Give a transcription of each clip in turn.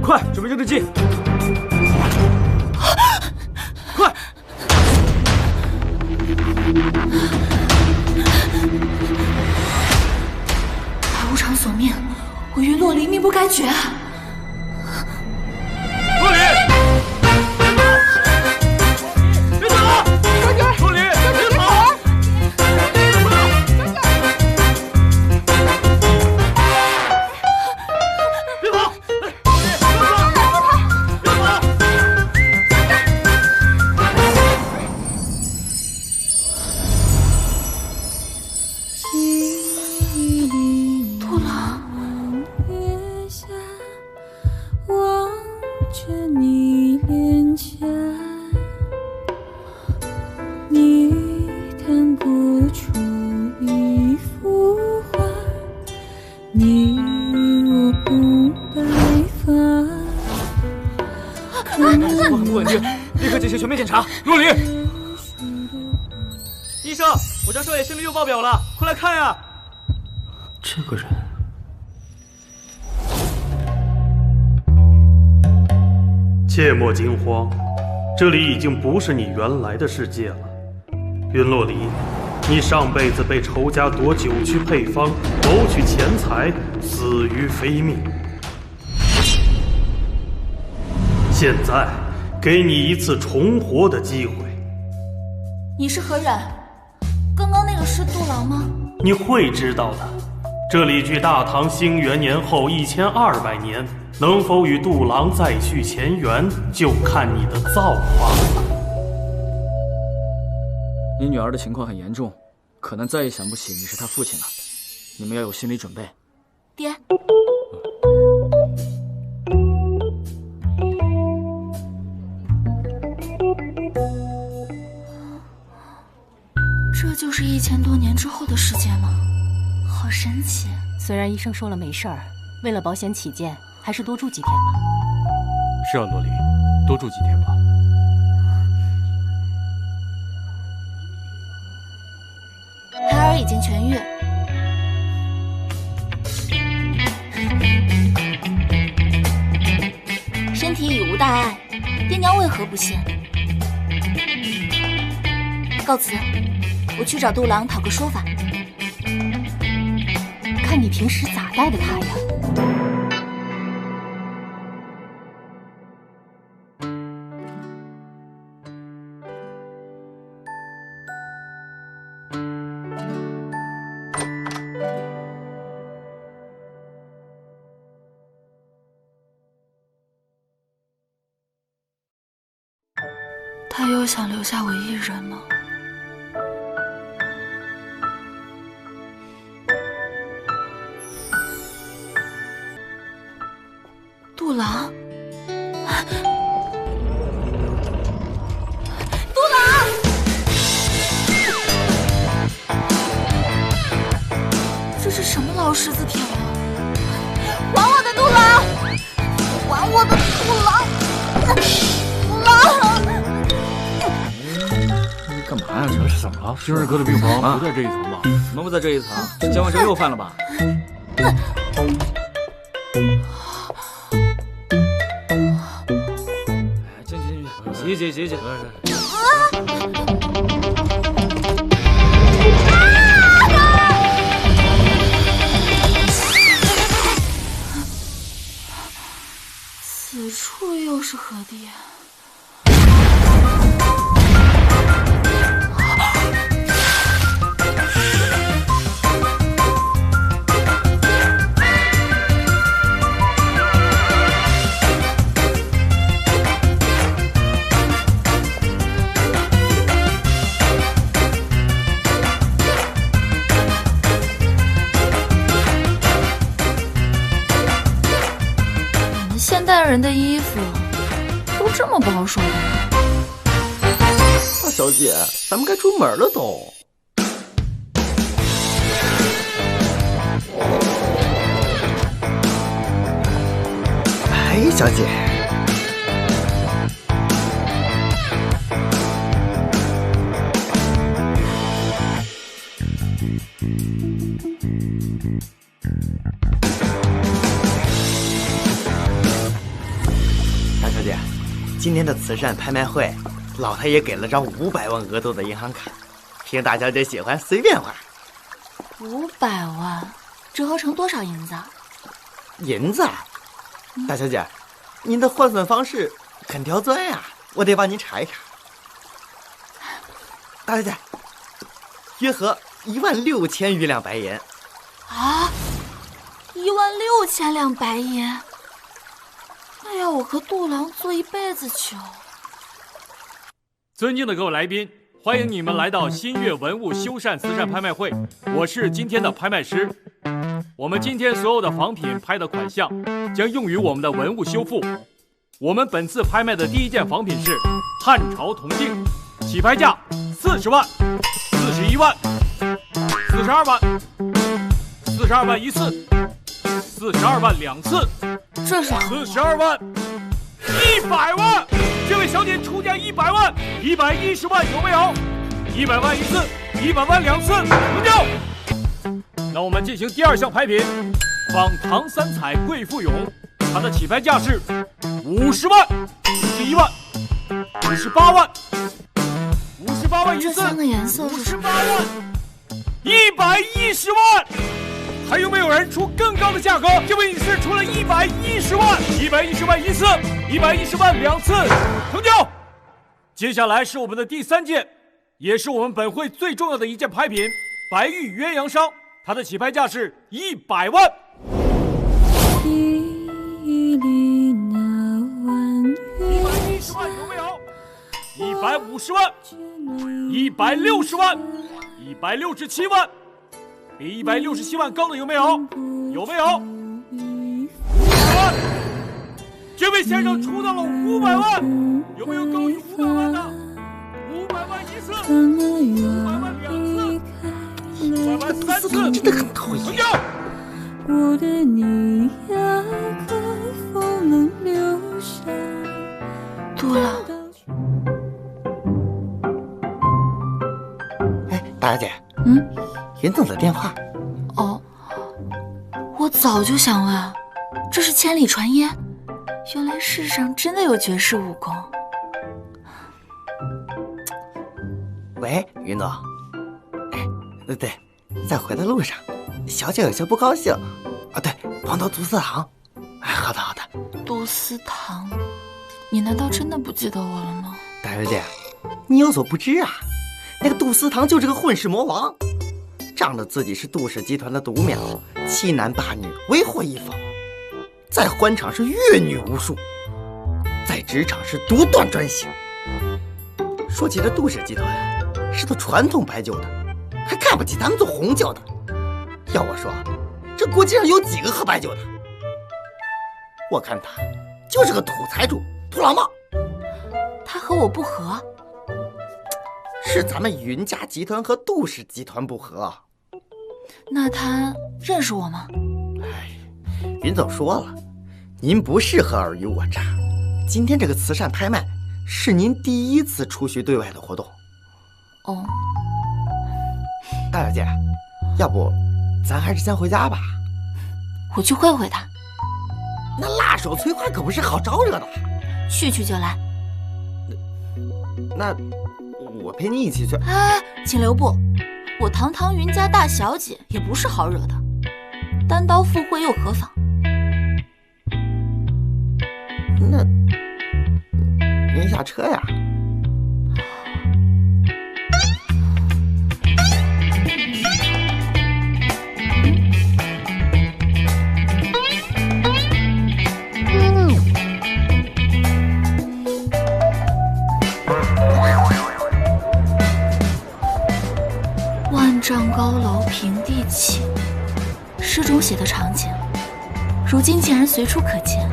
快准备热制剂，快！他无偿索命，我与洛离命不该绝啊！洛离，别走！洛离，别跑！别跑！杜郎，望着你脸颊，你弹不出一幅画，你我不白发。我很不稳定，立刻进行全面检查。洛离，医生，我家少爷心率又爆表了，快来看呀！这个人，切莫惊慌，这里已经不是你原来的世界了。云洛离，你上辈子被仇家夺九曲配方，谋取钱财，死于非命。现在给你一次重活的机会。你是何人？刚刚那个是杜郎吗？你会知道的。这里距大唐兴元年后1200年，能否与杜郎再续前缘，就看你的造化了。你女儿的情况很严重，可能再也想不起你是她父亲了。你们要有心理准备。爹，这就是1000多年之后的世界吗？好神奇。虽然医生说了没事儿，为了保险起见，还是多住几天吧。是啊，洛离，多住几天吧。孩儿已经痊愈，身体已无大碍，爹娘为何不信？告辞，我去找杜郎讨个说法。看你平时咋带的他呀？他又想留下我一人吗？杜郎，杜郎，这是什么老狮子舔啊！还我的杜郎，还我的杜郎，杜郎！你干嘛呀？这是怎么了？精神科的病房不在这一层吧？怎么不在这一层？江万生又犯了吧？进去。此处又是何地？现代人的衣服都这么保守的吗？大小姐，咱们该出门了都。哎，小姐。今天的慈善拍卖会，老太爷给了张500万额度的银行卡，凭大小姐喜欢随便花。500万，折合成多少银子？银子？大小姐，您的换算方式很刁钻呀，我得帮您查一查。大小姐，约合16000余两白银。啊，16000两白银，那要我和杜郎做一辈子球。尊敬的各位来宾，欢迎你们来到新月文物修缮慈善拍卖会，我是今天的拍卖师。我们今天所有的仿品拍的款项将用于我们的文物修复。我们本次拍卖的第一件仿品是汉朝铜镜，起拍价40万、41万、42万、42万一次、42万2次，这是42万、100万。这位小姐出价100万、110万有没有？100万一次，100万2次，成交。那我们进行第二项拍品，仿唐三彩贵妇俑，它的起拍价是50万、51万、58万、58万一次，这3个颜色是58万、110万。还有没有人出更高的价格？这位女士出了110万，110万一次，110万2次，成交。接下来是我们的第3件，也是我们本会最重要的一件拍品——白玉鸳鸯裳，它的起拍价是100万。110万有没有？150万、160万、167万。比167万高的有没有？有没有？500万！这位先生出到了500万，有没有高于500万的？500万一次，500万2次，500万3次，真的很讨厌。成交。我的你呀，可否能留下？杜郎，哎，大小姐，云总的电话。哦，我早就想问，这是千里传音，原来世上真的有绝世武功。喂，云总。哎，对，在回的路上，小姐有些不高兴。啊，对，碰到杜思堂。哎，好的好的。杜思堂，你难道真的不记得我了吗？大小姐，你有所不知啊，那个杜思堂就是个混世魔王。仗着自己是杜氏集团的独苗，欺男霸女，为祸一方，在欢场是阅女无数，在职场是独断专行。说起这杜氏集团，是做传统白酒的，还看不起咱们做红酒的。要我说，这国际上有几个喝白酒的？我看他就是个土财主、土老帽。他和我不和，是咱们云家集团和杜氏集团不和。那他认识我吗？哎，云总说了，您不适合尔虞我诈。今天这个慈善拍卖是您第一次出席对外的活动。哦，大小姐，要不咱还是先回家吧。我去会会他。那辣手摧花可不是好招惹的。去就来。那我陪你一起去。啊，请留步！我堂堂云家大小姐也不是好惹的，单刀赴会又何妨？那您下车呀。万丈高楼平地起，诗中写的场景，如今竟然随处可见。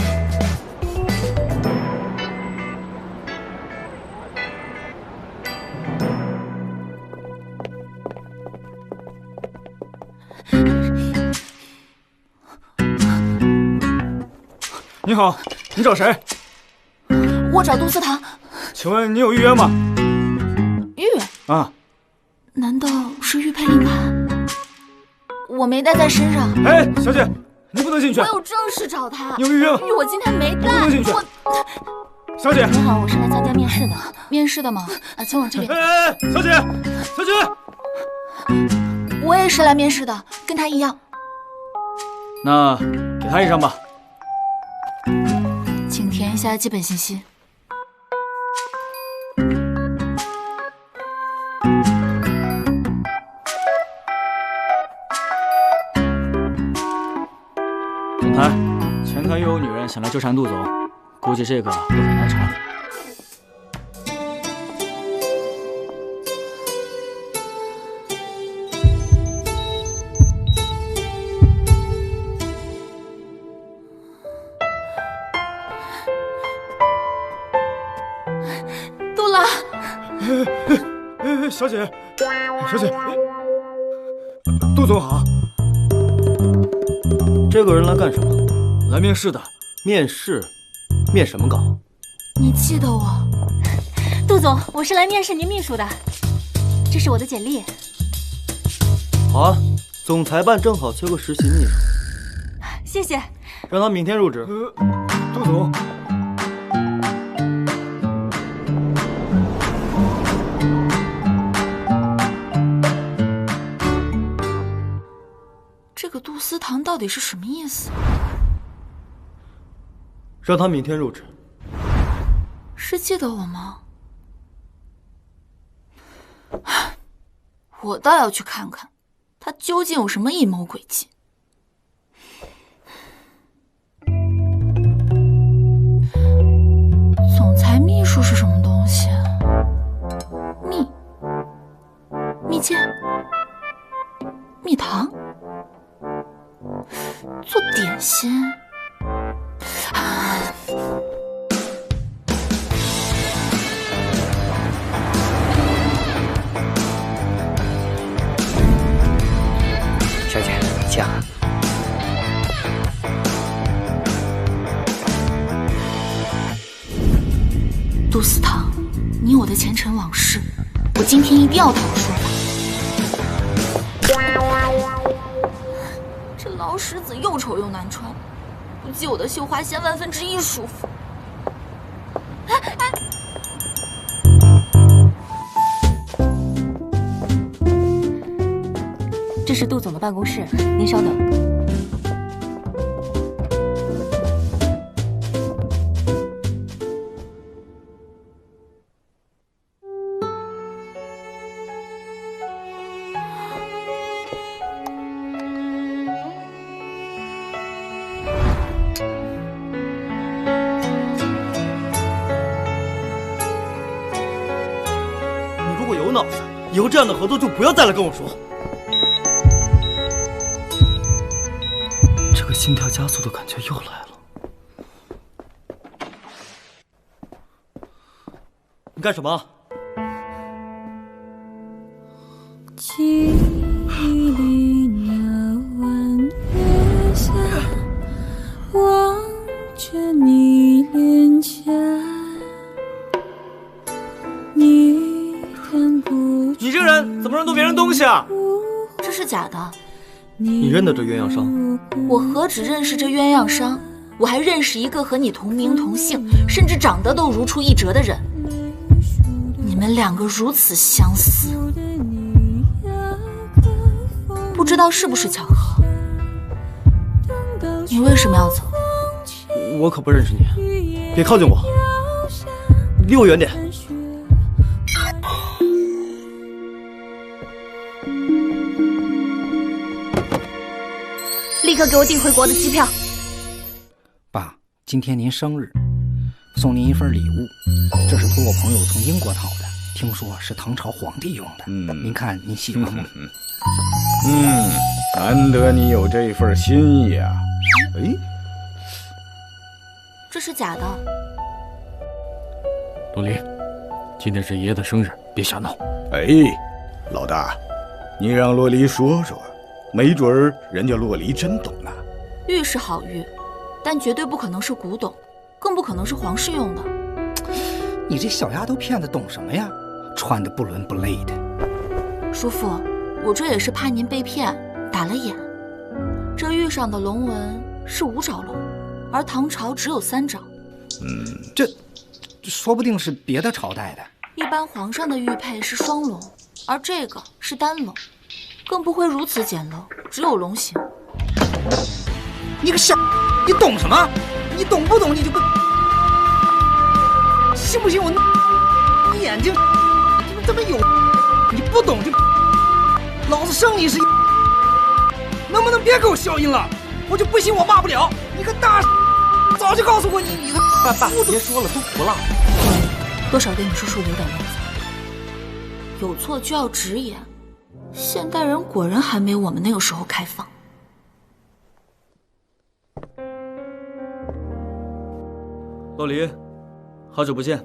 你好，你找谁？我找杜思堂。请问你有预约吗？玉啊？难道是玉佩令牌？我没带在身上。哎，小姐，你不能进去。我有正事找他。你有预约吗？玉我今天没带。不能进去。小姐。你好，我是来参加面试的。面试的吗？啊，请往这边。哎，小姐，小姐，我也是来面试的，跟他一样。那给他一张吧。请填一下基本信息。总裁，前台又有女人想来纠缠杜总，估计这个会很难缠。杜拉，小姐，小姐，杜总好。这个人来干什么？来面试的。面试？面什么稿？你记得我？杜总，我是来面试您秘书的，这是我的简历。好啊，总裁办正好缺个实习秘书，谢谢。让他明天入职。杜总。这个杜思堂到底是什么意思？让他明天入职。是记得我吗？我倒要去看看，他究竟有什么阴谋诡计。总裁秘书是什么东西？蜜饯、蜜糖，做点心。小姐，请。杜思堂，你我的前尘往事，我今天一定要讨个说法。这劳什子又丑又难穿，不及我的绣花仙1/1000舒服。这是杜总的办公室，您稍等。你如果有脑子，以后这样的合作就不要再来跟我说。这个心跳加速的感觉又来了。你干什么？记忆里那晚月下，望着你脸颊，你看不出你这个人怎么乱动别人东西啊？这是假的，你认得这鸳鸯商？我何止认识这鸳鸯商，我还认识一个和你同名同姓，甚至长得都如出一辙的人。你们两个如此相似，不知道是不是巧合？你为什么要走？我可不认识你，别靠近我，离我远点。立刻给我订回国的机票。爸，今天您生日，送您一份礼物，这是托我朋友从英国讨的，听说是唐朝皇帝用的。您看您喜欢吗？难得你有这份心意啊。哎，这是假的。东林，今天是爷爷的生日，别瞎闹。哎，老大，你让洛离说说，没准儿人家洛离真懂呢。玉是好玉，但绝对不可能是古董，更不可能是皇室用的。你这小丫头片子懂什么呀？穿得不伦不类的。叔父，我这也是怕您被骗，打了眼。这玉上的龙纹是5爪龙，而唐朝只有3爪。说不定是别的朝代的。一般皇上的玉佩是双龙，而这个是单龙，更不会如此简陋，只有龙形。你个傻，你懂什么？你懂不懂？你就不信不信我？你眼睛怎么这么有？你不懂就老子生你是，能不能别给我消音了？我就不信我骂不了你个大，早就告诉过你个爸，别说了，都服了。多少给你叔叔留点面子，有错就要直言。现代人果然还没我们那个时候开放。洛离，好久不见。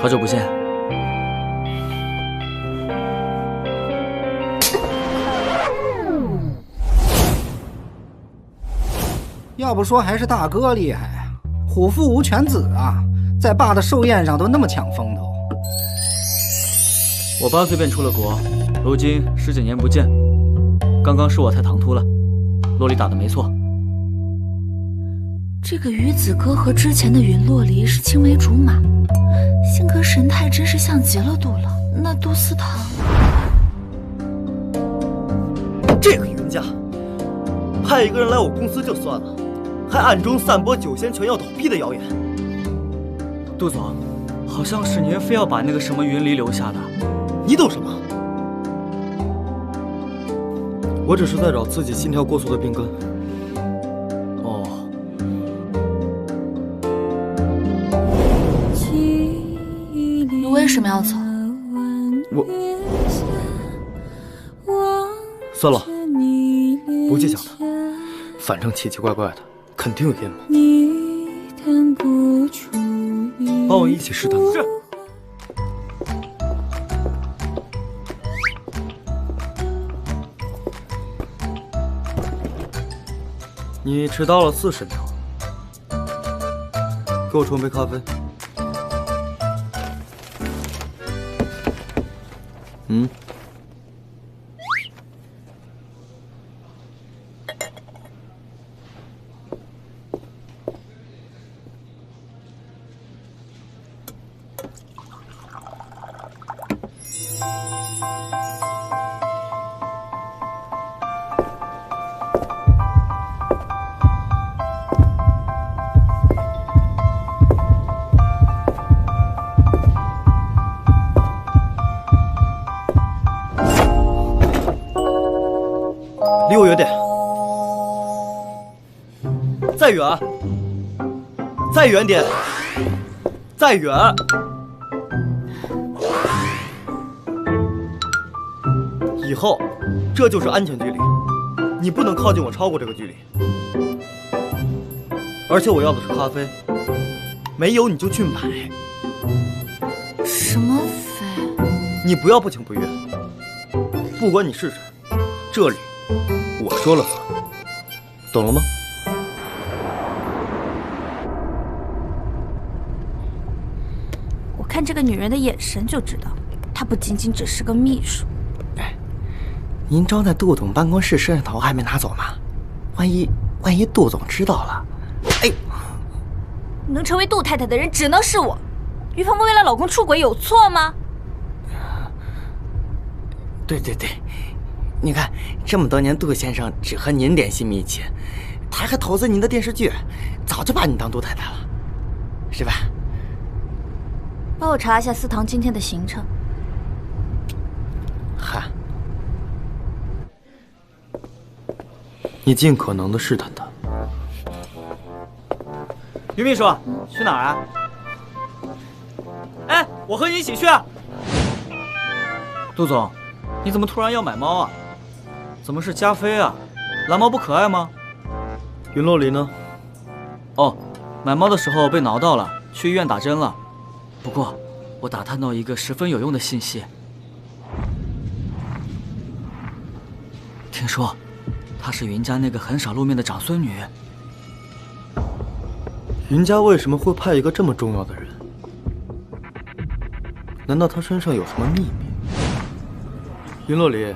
好久不见。要不说还是大哥厉害啊，虎父无犬子啊，在爸的寿宴上都那么抢风头。我8岁便出了国，如今10几年不见，刚刚是我太唐突了。洛离打的没错。这个鱼子哥和之前的云洛离是青梅竹马，性格神态真是像极了杜老。那杜思堂，这个云家派一个人来我公司就算了，还暗中散播酒仙泉要倒闭的谣言。杜总，好像是您非要把那个什么云离留下的。你懂什么？我只是在找自己心跳过速的病根。哦。你为什么要走？我算了，不去想他，反正奇奇怪怪的，肯定有阴谋。帮我一起试探他。是。你迟到了40秒，给我冲杯咖啡。嗯。离我远点，再远，再远点，再远。以后这就是安全距离，你不能靠近我超过这个距离。而且我要的是咖啡，没有你就去买。什么飞？你不要不情不愿，不管你是谁，这里我说了算，懂了吗？我看这个女人的眼神就知道，她不仅仅只是个秘书。哎，您装在杜总办公室摄像头还没拿走吗？万一杜总知道了，哎，能成为杜太太的人只能是我。于芳芳为了老公出轨有错吗？对，你看这么多年，杜先生只和您联系密切，他还投资您的电视剧，早就把你当杜太太了，是吧？帮我查一下思堂今天的行程。嗨，你尽可能的试探他。于秘书，去哪儿啊？哎，我和你一起去。杜总，你怎么突然要买猫啊？怎么是加菲啊？蓝猫不可爱吗？云洛离呢？哦，买猫的时候被挠到了，去医院打针了。不过，我打探到一个十分有用的信息。听说，她是云家那个很少露面的长孙女。云家为什么会派一个这么重要的人？难道他身上有什么秘密？云洛离，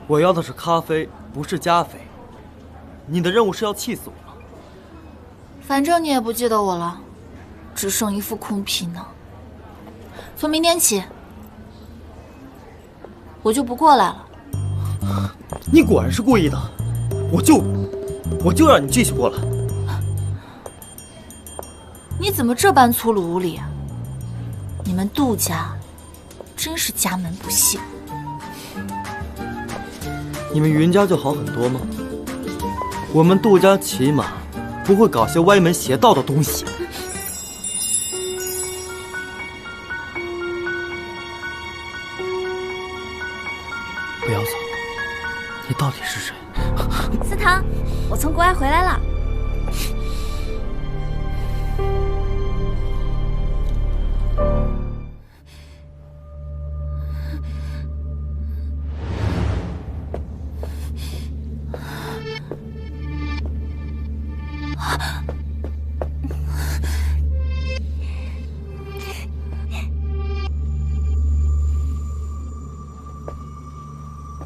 我要的是咖啡，不是加菲。你的任务是要气死我吗？反正你也不记得我了，只剩一副空皮呢。从明天起，我就不过来了。你果然是故意的，我就让你继续过来。你怎么这般粗鲁无礼啊？你们杜家真是家门不幸。你们云家就好很多吗？我们杜家起码不会搞些歪门邪道的东西。不要走，你到底是谁？司堂，我从国外回来了。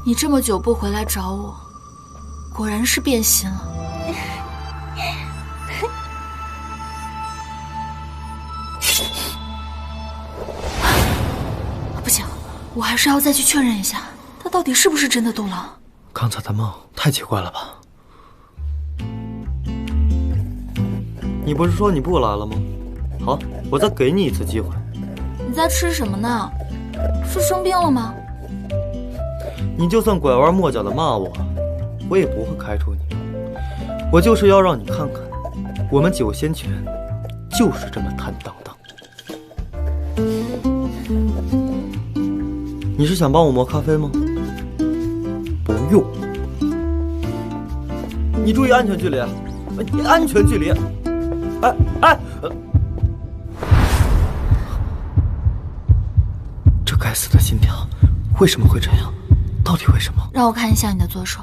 你这么久不回来找我，果然是变心了。不行，我还是要再去确认一下，他到底是不是真的杜郎。刚才的梦太奇怪了吧？你不是说你不来了吗？好，我再给你一次机会。你在吃什么呢？是生病了吗？你就算拐弯抹角的骂我，我也不会开除你。我就是要让你看看，我们九仙泉就是这么坦荡荡。你是想帮我磨咖啡吗？不用。你注意安全距离，安全距离。这该死的心跳，为什么会这样？到底为什么？让我看一下你的左手。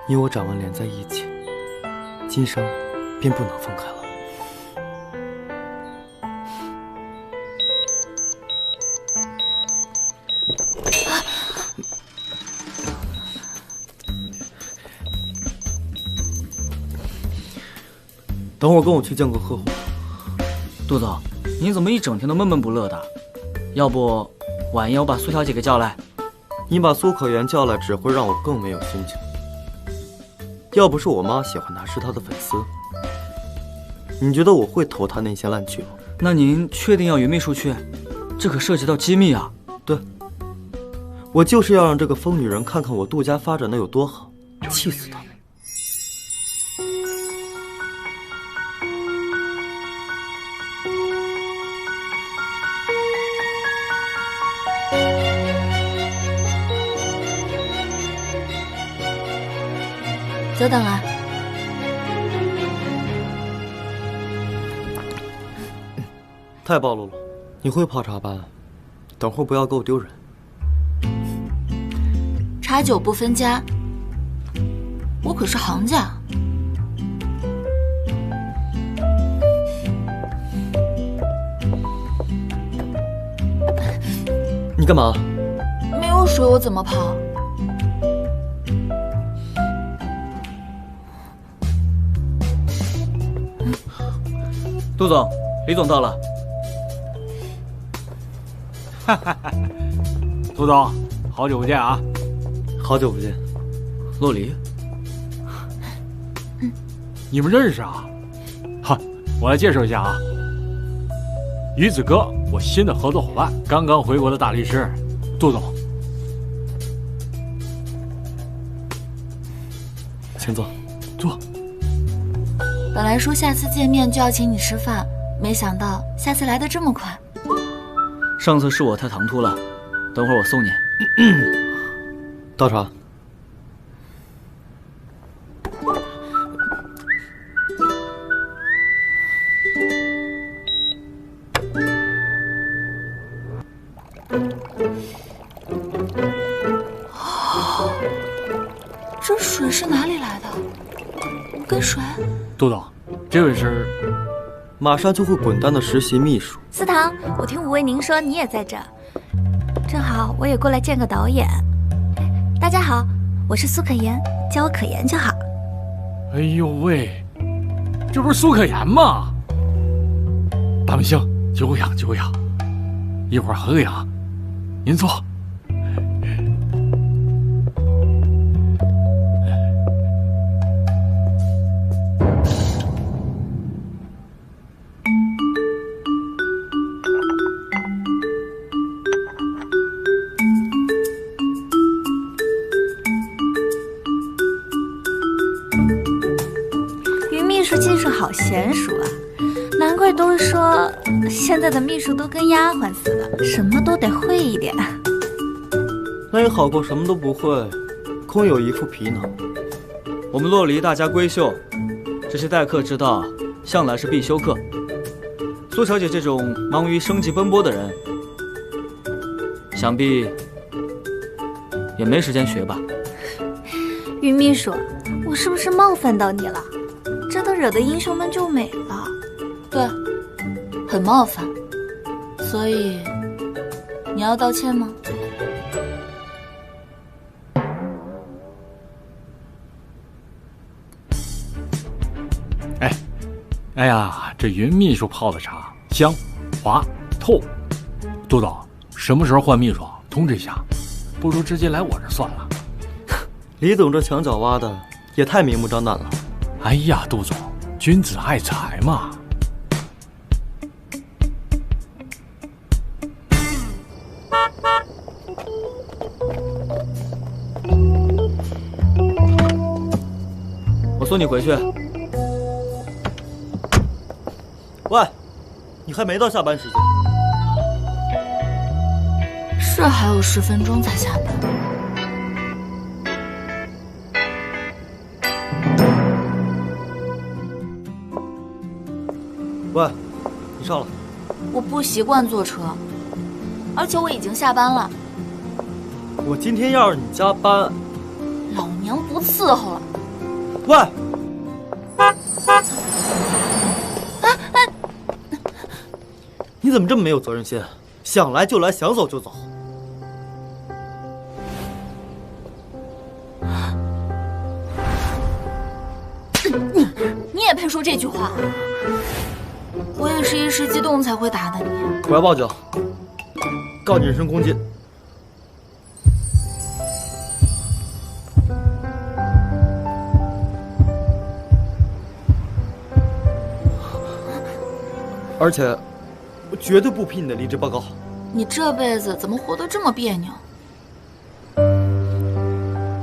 你我掌纹连在一起，今生便不能分开了。等会儿跟我去见个客户。杜总，你怎么一整天都闷闷不乐的？要不晚宴我把苏小姐给叫来？你把苏可言叫来，只会让我更没有心情。要不是我妈喜欢她，是她的粉丝，你觉得我会投她那些烂剧吗？那您确定要云秘书去？这可涉及到机密啊！对，我就是要让这个疯女人看看我杜家发展的有多好，气死她！久等了。太暴露了，你会泡茶班？等会儿不要给我丢人。茶酒不分家，我可是行家。你干嘛？没有水我怎么泡？杜总，李总到了。哈哈哈，杜总，好久不见啊！好久不见，洛离。你们认识啊？哈，我来介绍一下啊，鱼子哥，我新的合作伙伴，刚刚回国的大律师，杜总。请坐，坐。本来说下次见面就要请你吃饭，没想到下次来得这么快。上次是我太唐突了，等会儿我送你。倒茶。这水是哪里来的？跟水？杜总，这位是马上就会滚蛋的实习秘书。司堂，我听武卫您说你也在这，正好我也过来见个导演。大家好，我是苏可言，叫我可言就好。哎呦喂，这不是苏可言吗？大明星，久仰久仰，一会儿合个影，您坐。于秘书技术好娴熟啊，难怪都说现在的秘书都跟丫鬟似的，什么都得会一点。那也好过什么都不会，空有一副皮囊。我们洛离大家闺秀，这些待客之道向来是必修课。苏小姐这种忙于生计奔波的人，想必也没时间学吧？于秘书，我是不是冒犯到你了？这都惹得英雄们就美了。对，很冒犯。所以，你要道歉吗？哎呀，这云秘书泡的茶香、滑、透。杜总，什么时候换秘书？通知一下，不如直接来我这算了。李总这墙角挖的也太明目张胆了。哎呀，杜总，君子爱财嘛。我送你回去。喂，你还没到下班时间。是还有10分钟才下班。喂，你上来。我不习惯坐车，而且我已经下班了。我今天要是你加班，老娘不伺候了。喂！你怎么这么没有责任心？想来就来，想走就走。你也配说这句话？我也是一时激动才会打的你。我要报警，告你人身攻击。而且，我绝对不批你的离职报告。你这辈子怎么活得这么别扭？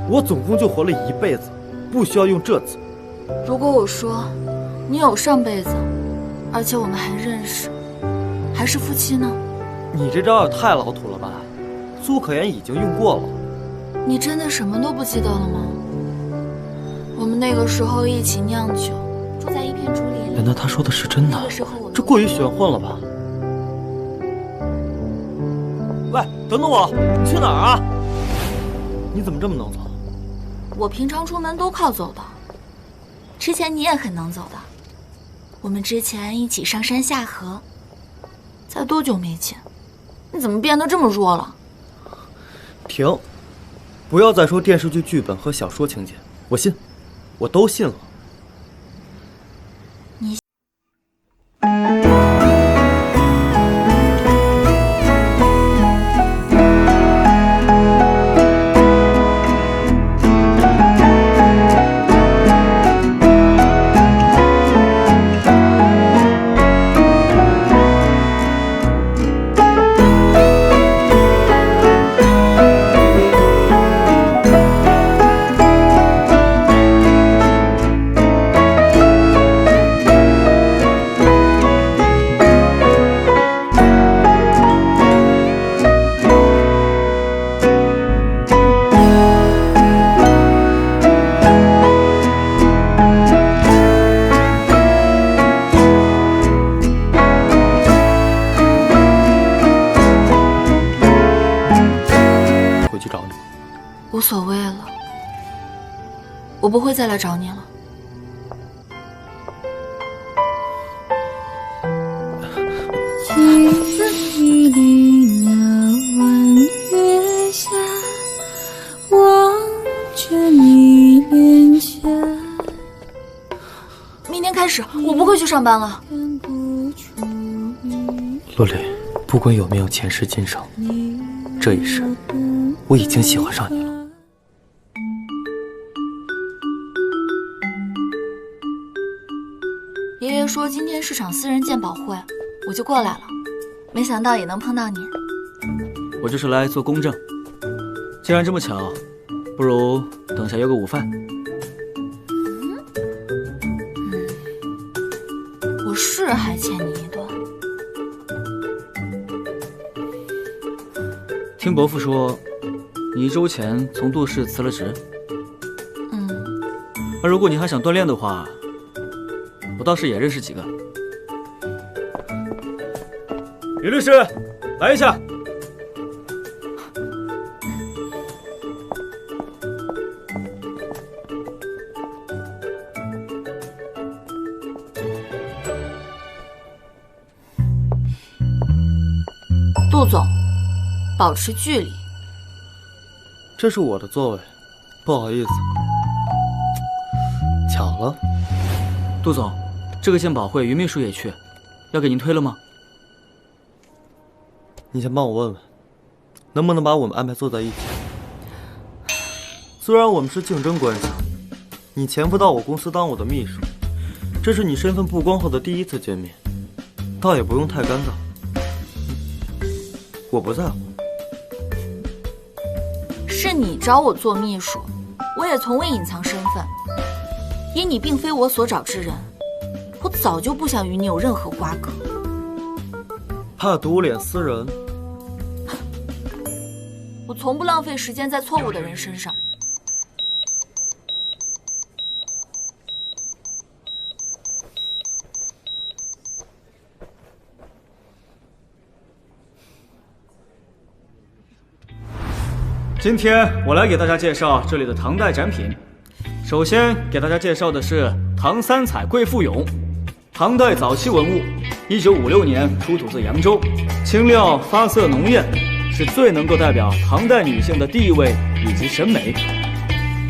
我总共就活了一辈子，不需要用这字。如果我说你有上辈子，而且我们还认识，还是夫妻呢？你这招也太老土了吧？苏可言已经用过了。你真的什么都不记得了吗？我们那个时候一起酿酒，住在一片竹林里。难道他说的是真的？那个时候我们这过于玄幻了吧？喂，等等我，你去哪儿啊？你怎么这么能走？我平常出门都靠走的，之前你也很能走的。我们之前一起上山下河，才多久没见？你怎么变得这么弱了？停！不要再说电视剧剧本和小说情节，我信，我都信了。你。我不会再来找你了。记忆里那晚月下，望着你脸颊。明天开始，我不会去上班了。洛丽，不管有没有前世今生，这一世我已经喜欢上你了。爷爷说今天是场私人鉴宝会，我就过来了，没想到也能碰到你。我就是来做公证。既然这么巧，不如等下约个午饭。我是还欠你一顿。听伯父说，你1周前从杜氏辞了职。而如果你还想锻炼的话，我倒是也认识几个。于律师，来一下。杜总，保持距离。这是我的座位，不好意思。巧了，杜总，这个鉴宝会于秘书也去，要给您推了吗？你先帮我问问，能不能把我们安排坐在一起？虽然我们是竞争关系，你潜伏到我公司当我的秘书，这是你身份曝光后的第一次见面，倒也不用太尴尬。我不在乎。是你找我做秘书，我也从未隐藏身份。以你并非我所找之人，我早就不想与你有任何瓜葛。怕独脸私人？我从不浪费时间在错误的人身上。今天我来给大家介绍这里的唐代展品。首先给大家介绍的是唐三彩贵妇俑，唐代早期文物，1956年出土自扬州，青料发色浓艳，是最能够代表唐代女性的地位以及审美。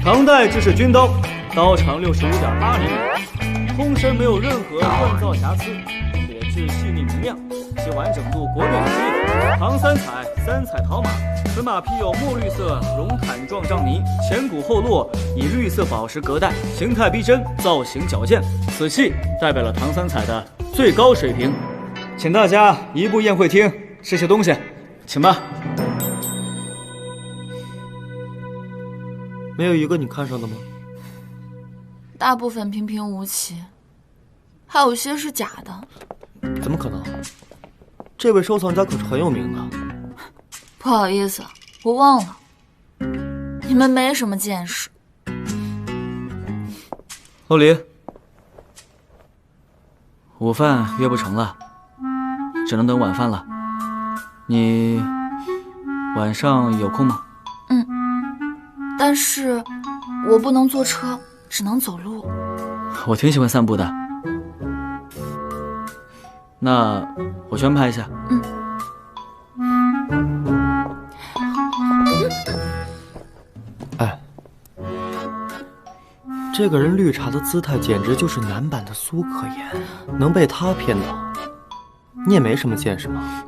唐代制式军刀，刀长65.8厘米，通身没有任何锻造瑕疵，铁质细腻明亮，其完整度国遍其有。唐三彩，三彩陶马。此马披有墨绿色绒毯状帐泥，前骨后落，以绿色宝石隔带，形态逼真，造型矫健。此器代表了唐三彩的最高水平，请大家移步宴会厅吃些东西，请吧。没有一个你看上的吗？大部分平平无奇，还有些是假的。怎么可能？这位收藏家可是很有名的。不好意思，我忘了，你们没什么见识。洛离，午饭约不成了，只能等晚饭了。你晚上有空吗？但是我不能坐车，只能走路。我挺喜欢散步的。那我去安排一下。哎，这个人绿茶的姿态简直就是男版的苏可言，能被他骗到，你也没什么见识吗？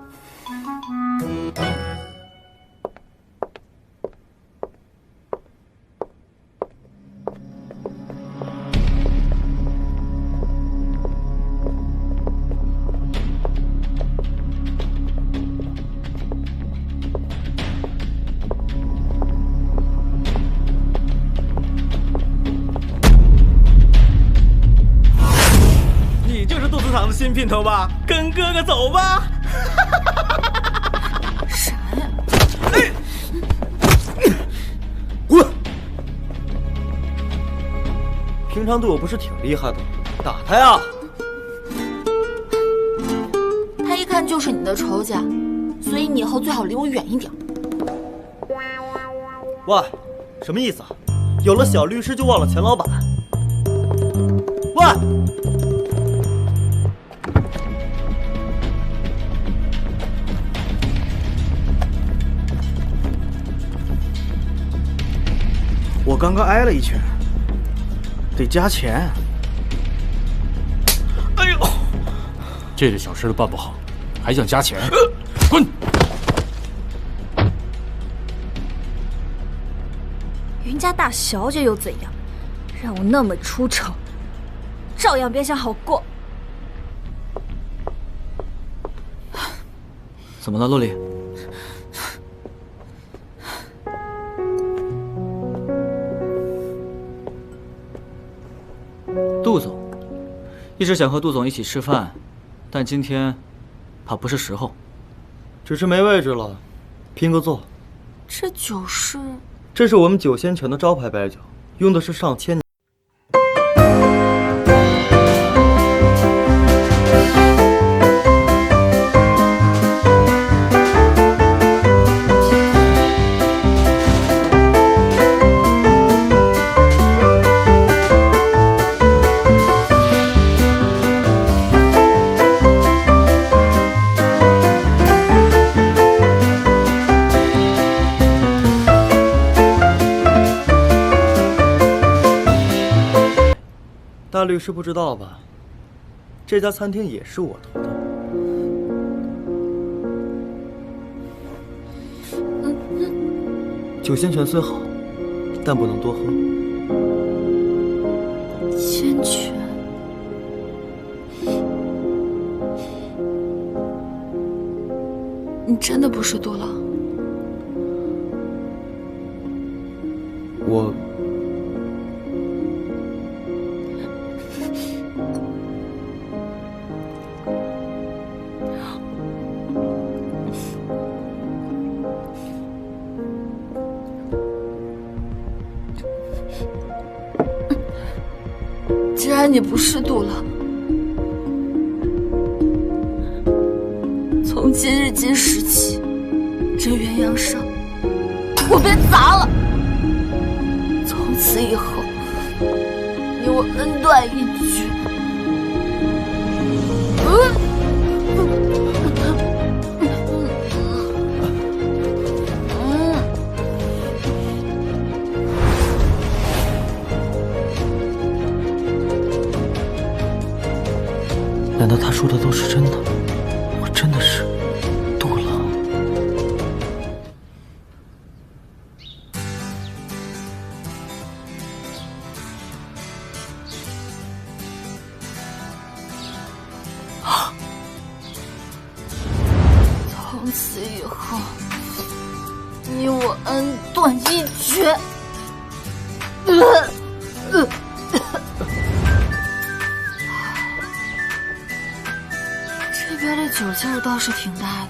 新姘头吧，跟哥哥走吧。啥呀？滚！平常对我不是挺厉害的，打他呀！他一看就是你的仇家，所以你以后最好离我远一点。喂，什么意思啊？有了小律师就忘了钱老板。喂！我刚刚挨了一拳，得加钱。哎呦，这点小事都办不好，还想加钱？滚！云家大小姐又怎样？让我那么出丑，照样别想好过。怎么了，洛丽？杜总，一直想和杜总一起吃饭，但今天怕不是时候。只是没位置了，拼个座。这酒是？这是我们酒仙泉的招牌白酒，用的是上千年。大律师不知道吧？这家餐厅也是我投的。酒仙泉虽好，但不能多喝。仙泉，你真的不是杜朗？我。既然你不是杜朗，从今日今时起，这鸳鸯扇我便砸了。从此以后，你我恩断义绝。难道他说的都是真的？我真的是杜朗？从此以后，你我恩断义绝。这边的酒劲儿倒是挺大的。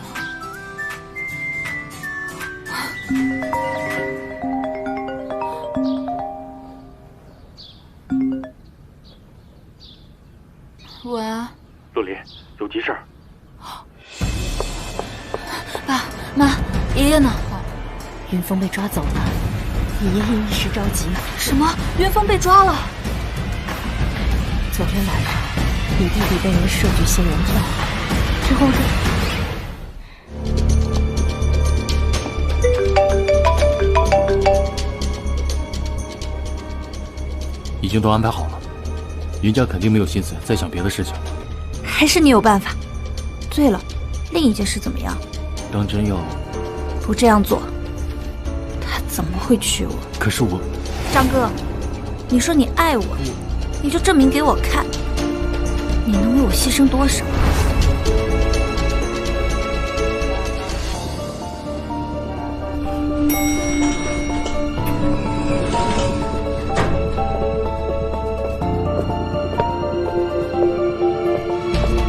喂，洛琳，有急事儿。爸妈，爷爷呢？云峰被抓走了，你爷爷一时着急。什么？云峰被抓了？昨天晚上，你弟弟被人设局仙人跳，之后已经都安排好了，云家肯定没有心思再想别的事情了。还是你有办法。对了，另一件事怎么样？当真要不这样做，他怎么会娶我？可是我，张哥，你说你爱我，你就证明给我看，你能为我牺牲多少？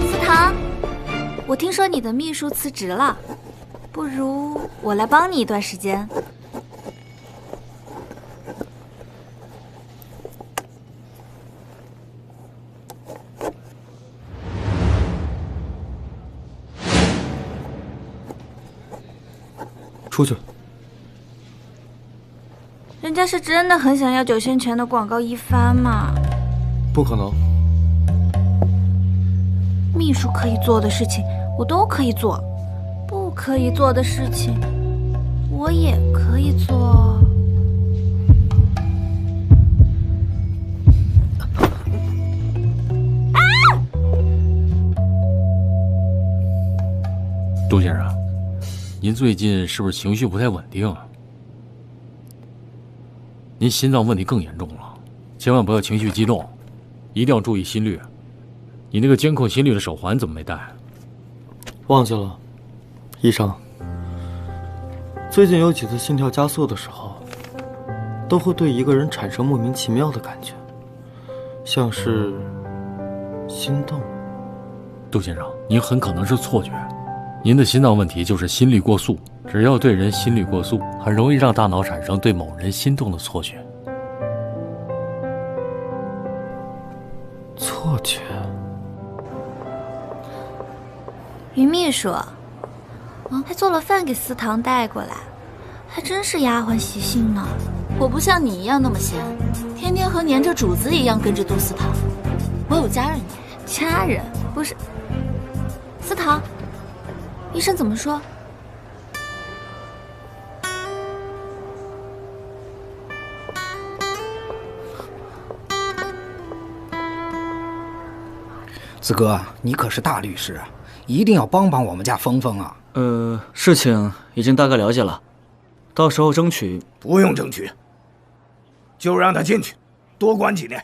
司堂，我听说你的秘书辞职了，不如我来帮你一段时间。出去。人家家是真的很想要9仙泉的广告一番吗？不可能。秘书可以做的事情，我都可以做；不可以做的事情，我也可以做。杜先生，您最近是不是情绪不太稳定啊？您心脏问题更严重了，千万不要情绪激动，一定要注意心率。你那个监控心率的手环怎么没带？忘记了，医生。最近有几次心跳加速的时候，都会对一个人产生莫名其妙的感觉，像是心动。杜先生，您很可能是错觉。您的心脏问题就是心率过速，只要对人心率过速，很容易让大脑产生对某人心动的错觉。错觉？于秘书，还做了饭给司堂带过来，还真是丫鬟习性呢。我不像你一样那么闲，天天和黏着主子一样跟着杜司堂。我有家人呢。家人不是？司堂。医生怎么说？四哥，你可是大律师啊，一定要帮帮我们家峰峰啊！事情已经大概了解了，到时候争取。不用争取，就让他进去，多关几年。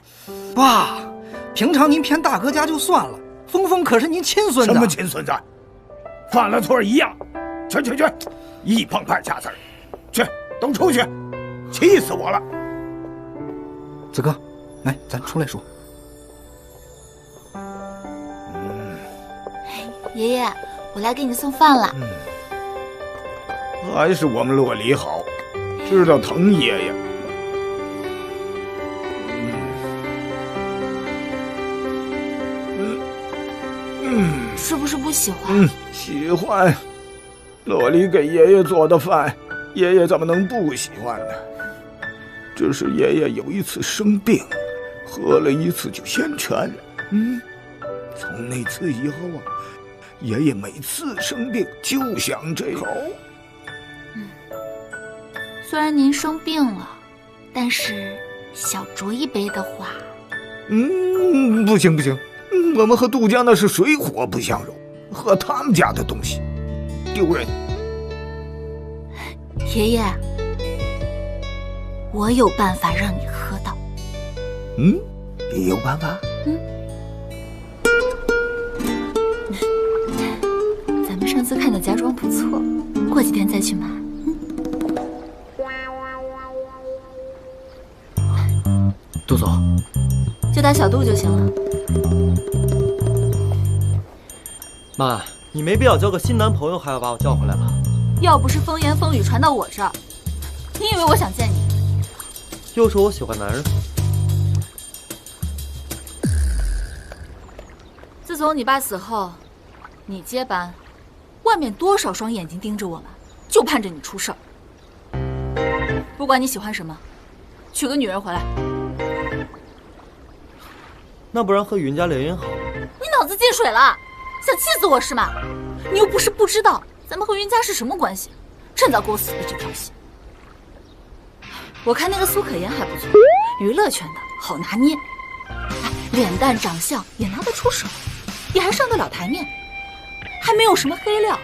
爸，平常您骗大哥家就算了，峰峰可是您亲孙子。什么亲孙子？犯了错一样。去，一帮败家子儿，去，都出去！气死我了！子哥，来，咱出来说。爷爷，我来给你送饭了。还是我们洛离好，知道疼爷爷。是不是不喜欢？喜欢。洛离给爷爷做的饭，爷爷怎么能不喜欢呢？只是爷爷有一次生病，喝了一次就先全。从那次以后啊，爷爷每次生病就想这口。虽然您生病了，但是小酌一杯的话，不行，我们和杜家那是水火不相容，喝他们家的东西丢人。爷爷，我有办法让你喝到。你有办法？咱们上次看的家装不错，过几天再去买。杜总，就打小杜就行了。妈，你没必要交个新男朋友还要把我叫回来吧？要不是风言风语传到我这儿，你以为我想见你？又说我喜欢男人。自从你爸死后，你接班，外面多少双眼睛盯着我们，就盼着你出事儿。不管你喜欢什么，娶个女人回来。那不然和云家联姻好了？你脑子进水了，想气死我是吗？你又不是不知道咱们和云家是什么关系，趁早给我死了这条心。我看那个苏可言还不错，娱乐圈的好拿捏，脸蛋长相也拿得出手，也还上得了台面，还没有什么黑料。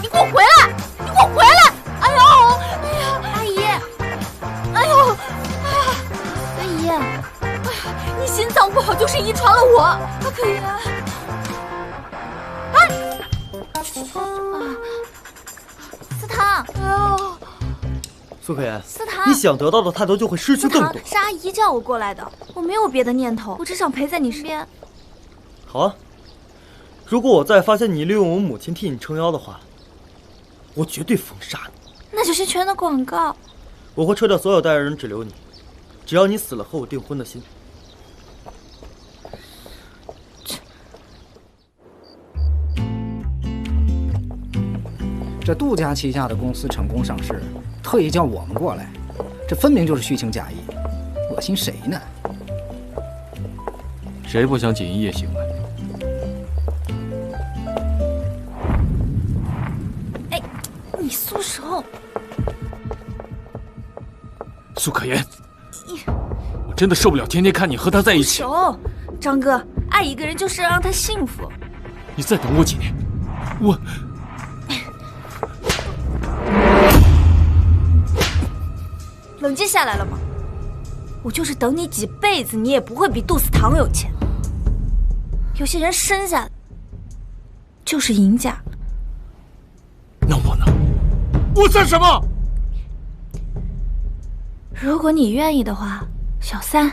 你给我回来！你给我回来！哎呦，阿姨，哎呦，阿姨，哎呀，你心脏不好就是遗传了我，可言。司堂，苏可言，司堂，你想得到的太多，就会失去更多。是阿姨叫我过来的，我没有别的念头，我只想陪在你身边。好啊，如果我再发现你利用我母亲替你撑腰的话，我绝对封杀你。那就是全的广告。我会撤掉所有代言人，只留你。只要你死了和我订婚的心。这杜家旗下的公司成功上市，特意叫我们过来，这分明就是虚情假意，恶心谁呢？谁不想锦衣夜行啊？哎，你松手！苏可言，我真的受不了天天看你和他在一起。手，张哥，爱一个人就是要让他幸福。你再等我几年，我。冷静下来了吗？我就是等你几辈子，你也不会比杜思堂有钱。有些人生下来就是赢家。那我呢？我算什么？如果你愿意的话，小三。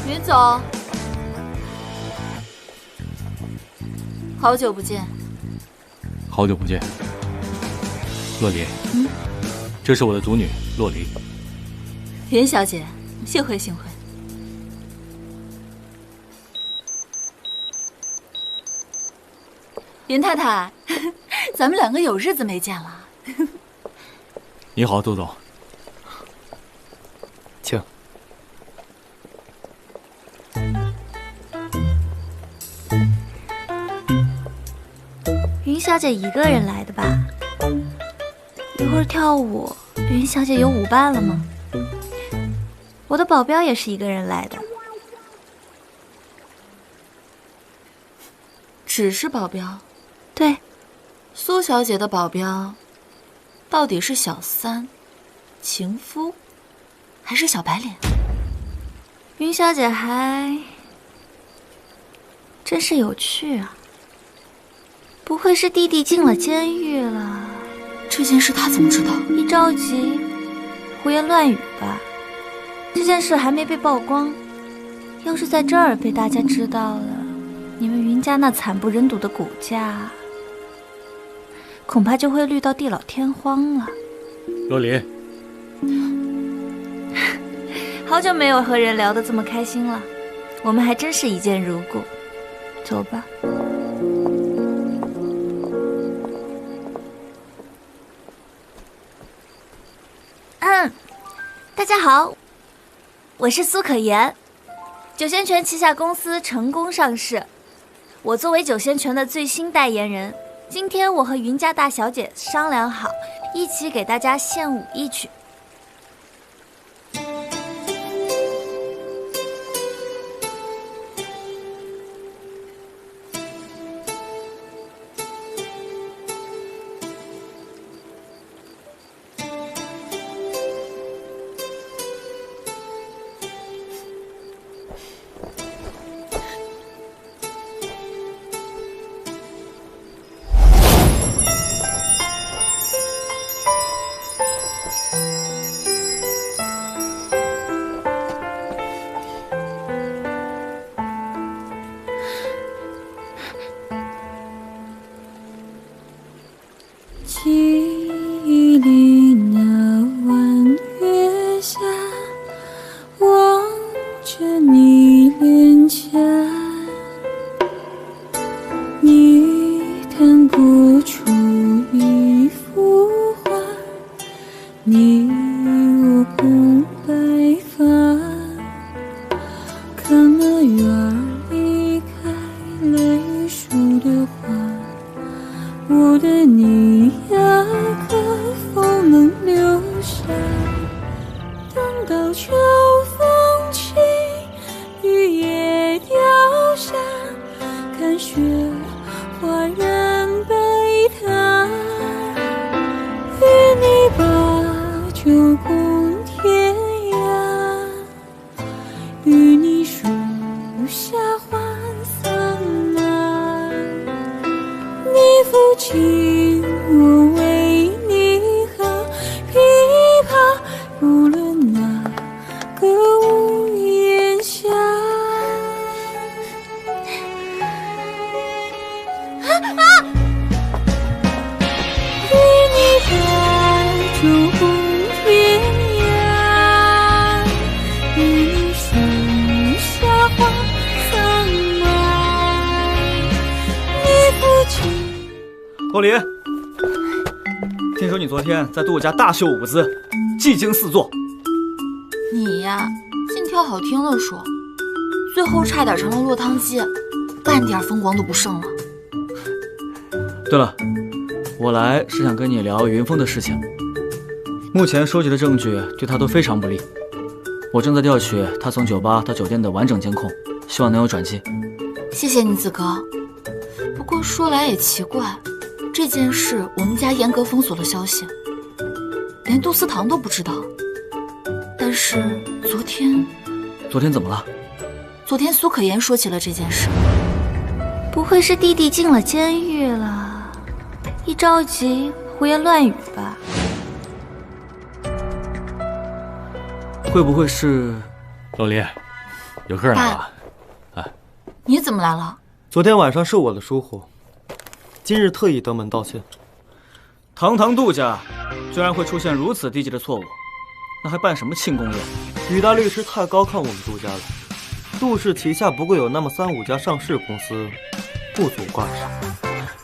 云总，好久不见。好久不见，洛离。这是我的族女洛离。云小姐，幸会幸会。云太太，咱们两个有日子没见了。你好，杜总。请。云小姐一个人来的吧？一会儿跳舞，云小姐有舞伴了吗？我的保镖也是一个人来的。只是保镖？对。苏小姐的保镖，到底是小三、情夫，还是小白脸？云小姐还真是有趣啊！不会是弟弟进了监狱了？这件事他怎么知道？一着急，胡言乱语吧。这件事还没被曝光，要是在这儿被大家知道了，你们云家那惨不忍睹的股价，恐怕就会绿到地老天荒了。洛离，好久没有和人聊得这么开心了，我们还真是一见如故。走吧。大家好，我是苏可言，九仙泉旗下公司成功上市，我作为九仙泉的最新代言人，今天我和云家大小姐商量好，一起给大家献舞一曲。记忆里那晚月下，望着你脸颊，你弹拨出一幅画，你我红白发，看那园儿里开泪树的花，我的你呀，可否能留下？等到秋风起，雨也掉下，看雪花染白它，与你把酒共天涯，与你树下欢散漫，你抚琴，我为洛离，听说你昨天在杜家大秀舞姿，技惊四座。你呀，尽挑好听的说，最后差点成了落汤鸡，半点风光都不剩了。对了，我来是想跟你聊云峰的事情。目前收集的证据对他都非常不利，我正在调取他从酒吧到酒店的完整监控，希望能有转机。谢谢你，子哥。不过说来也奇怪，这件事我们家严格封锁了消息，连杜思堂都不知道。但是昨天怎么了？昨天苏可言说起了这件事。不会是弟弟进了监狱了，一着急胡言乱语吧？会不会是洛离，有客人来了。你怎么来了？昨天晚上是我的疏忽，今日特意登门道歉。堂堂杜家，居然会出现如此低级的错误，那还办什么庆功宴？宇大律师太高看我们杜家了。杜氏旗下不过有那么3、5家上市公司，不足挂齿。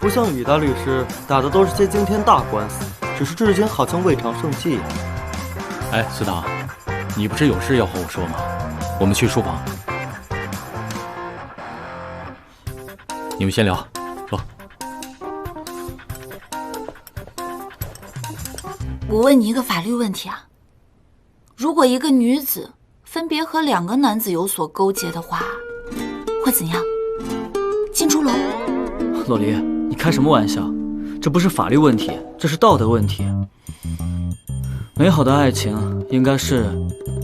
不像宇大律师打的都是些惊天大官司，只是至今好像未尝胜绩。哎，司堂，你不是有事要和我说吗？我们去书房。你们先聊，说。我问你一个法律问题啊，如果一个女子分别和2个男子有所勾结的话，会怎样？进猪笼？洛离，你开什么玩笑？这不是法律问题，这是道德问题。美好的爱情应该是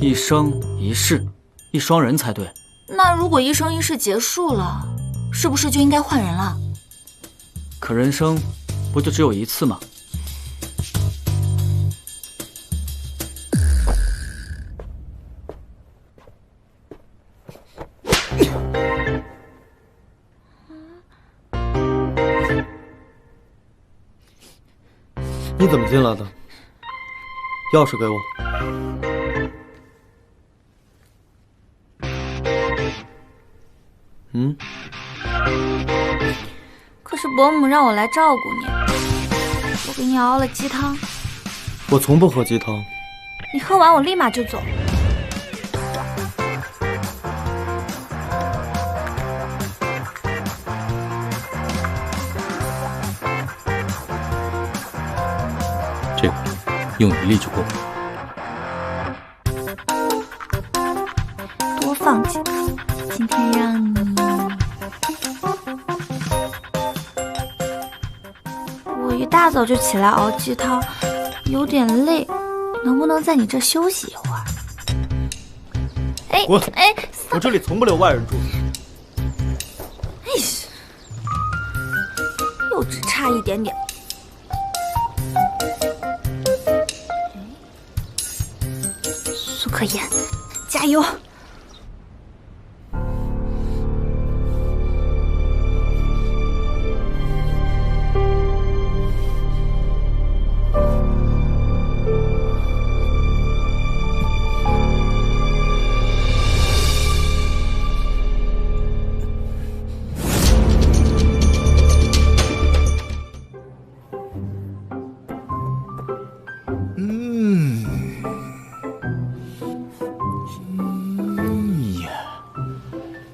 一生一世，一双人才对。那如果一生一世结束了，是不是就应该换人了？可人生不就只有一次吗？你怎么进来的？钥匙给我。可是伯母让我来照顾你，我给你熬了鸡汤。我从不喝鸡汤。你喝完我立马就走。这个用1粒就够。多放几个，今天让你。我一大早就起来熬鸡汤，有点累，能不能在你这休息一会儿？哎，滚！哎，我这里从不留外人住。哎，又只差一点点。苏可言，加油！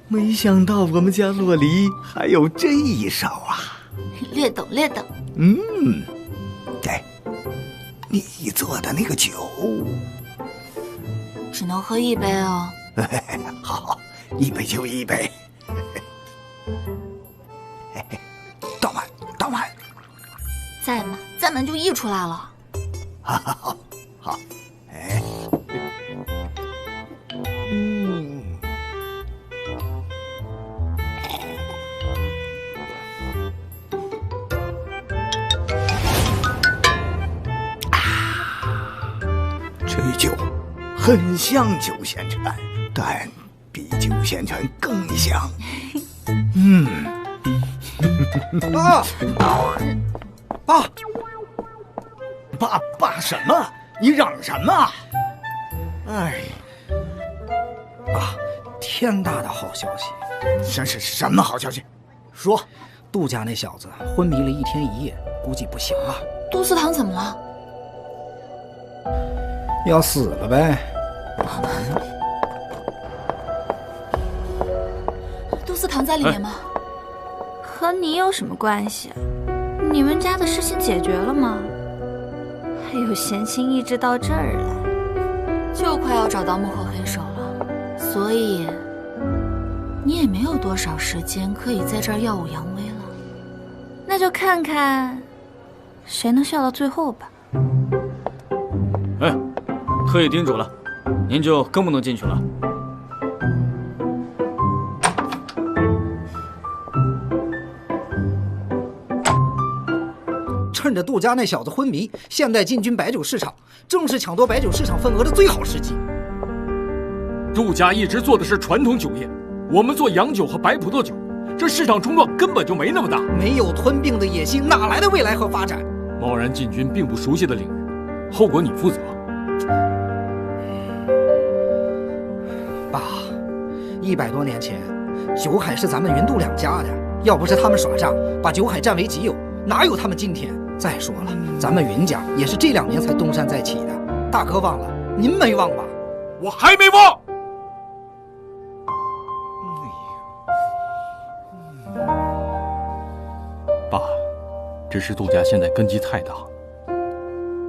没想到我们家洛离还有这一手啊！略懂略懂。对，你做的那个酒，只能喝1杯哦。好，1杯就1杯。倒满，倒满。再满就溢出来了。好，好，哎。这酒很像酒仙泉，但比酒仙泉更香。爸什么？你嚷什么？哎，天大的好消息！什么好消息？说，杜家那小子昏迷了1天1夜，估计不行了。杜思堂怎么了？要死了呗。杜思堂在里面吗？和你有什么关系？你们家的事情解决了吗？还有闲情逸致到这儿来？就快要找到幕后黑手了，所以你也没有多少时间可以在这儿耀武扬威了。那就看看谁能笑到最后吧。哎，特意叮嘱了，您就更不能进去了。趁着杜家那小子昏迷，现在进军白酒市场，正是抢夺白酒市场份额的最好时机。杜家一直做的是传统酒业，我们做洋酒和白葡萄酒，这市场冲撞根本就没那么大。没有吞并的野心，哪来的未来和发展？贸然进军并不熟悉的领域，后果你负责。爸，100多年前，酒海是咱们云杜两家的，要不是他们耍诈，把酒海占为己有，哪有他们今天？再说了，咱们云家也是这2年才东山再起的。大哥忘了，您没忘吧？我还没忘。爸，只是杜家现在根基太大，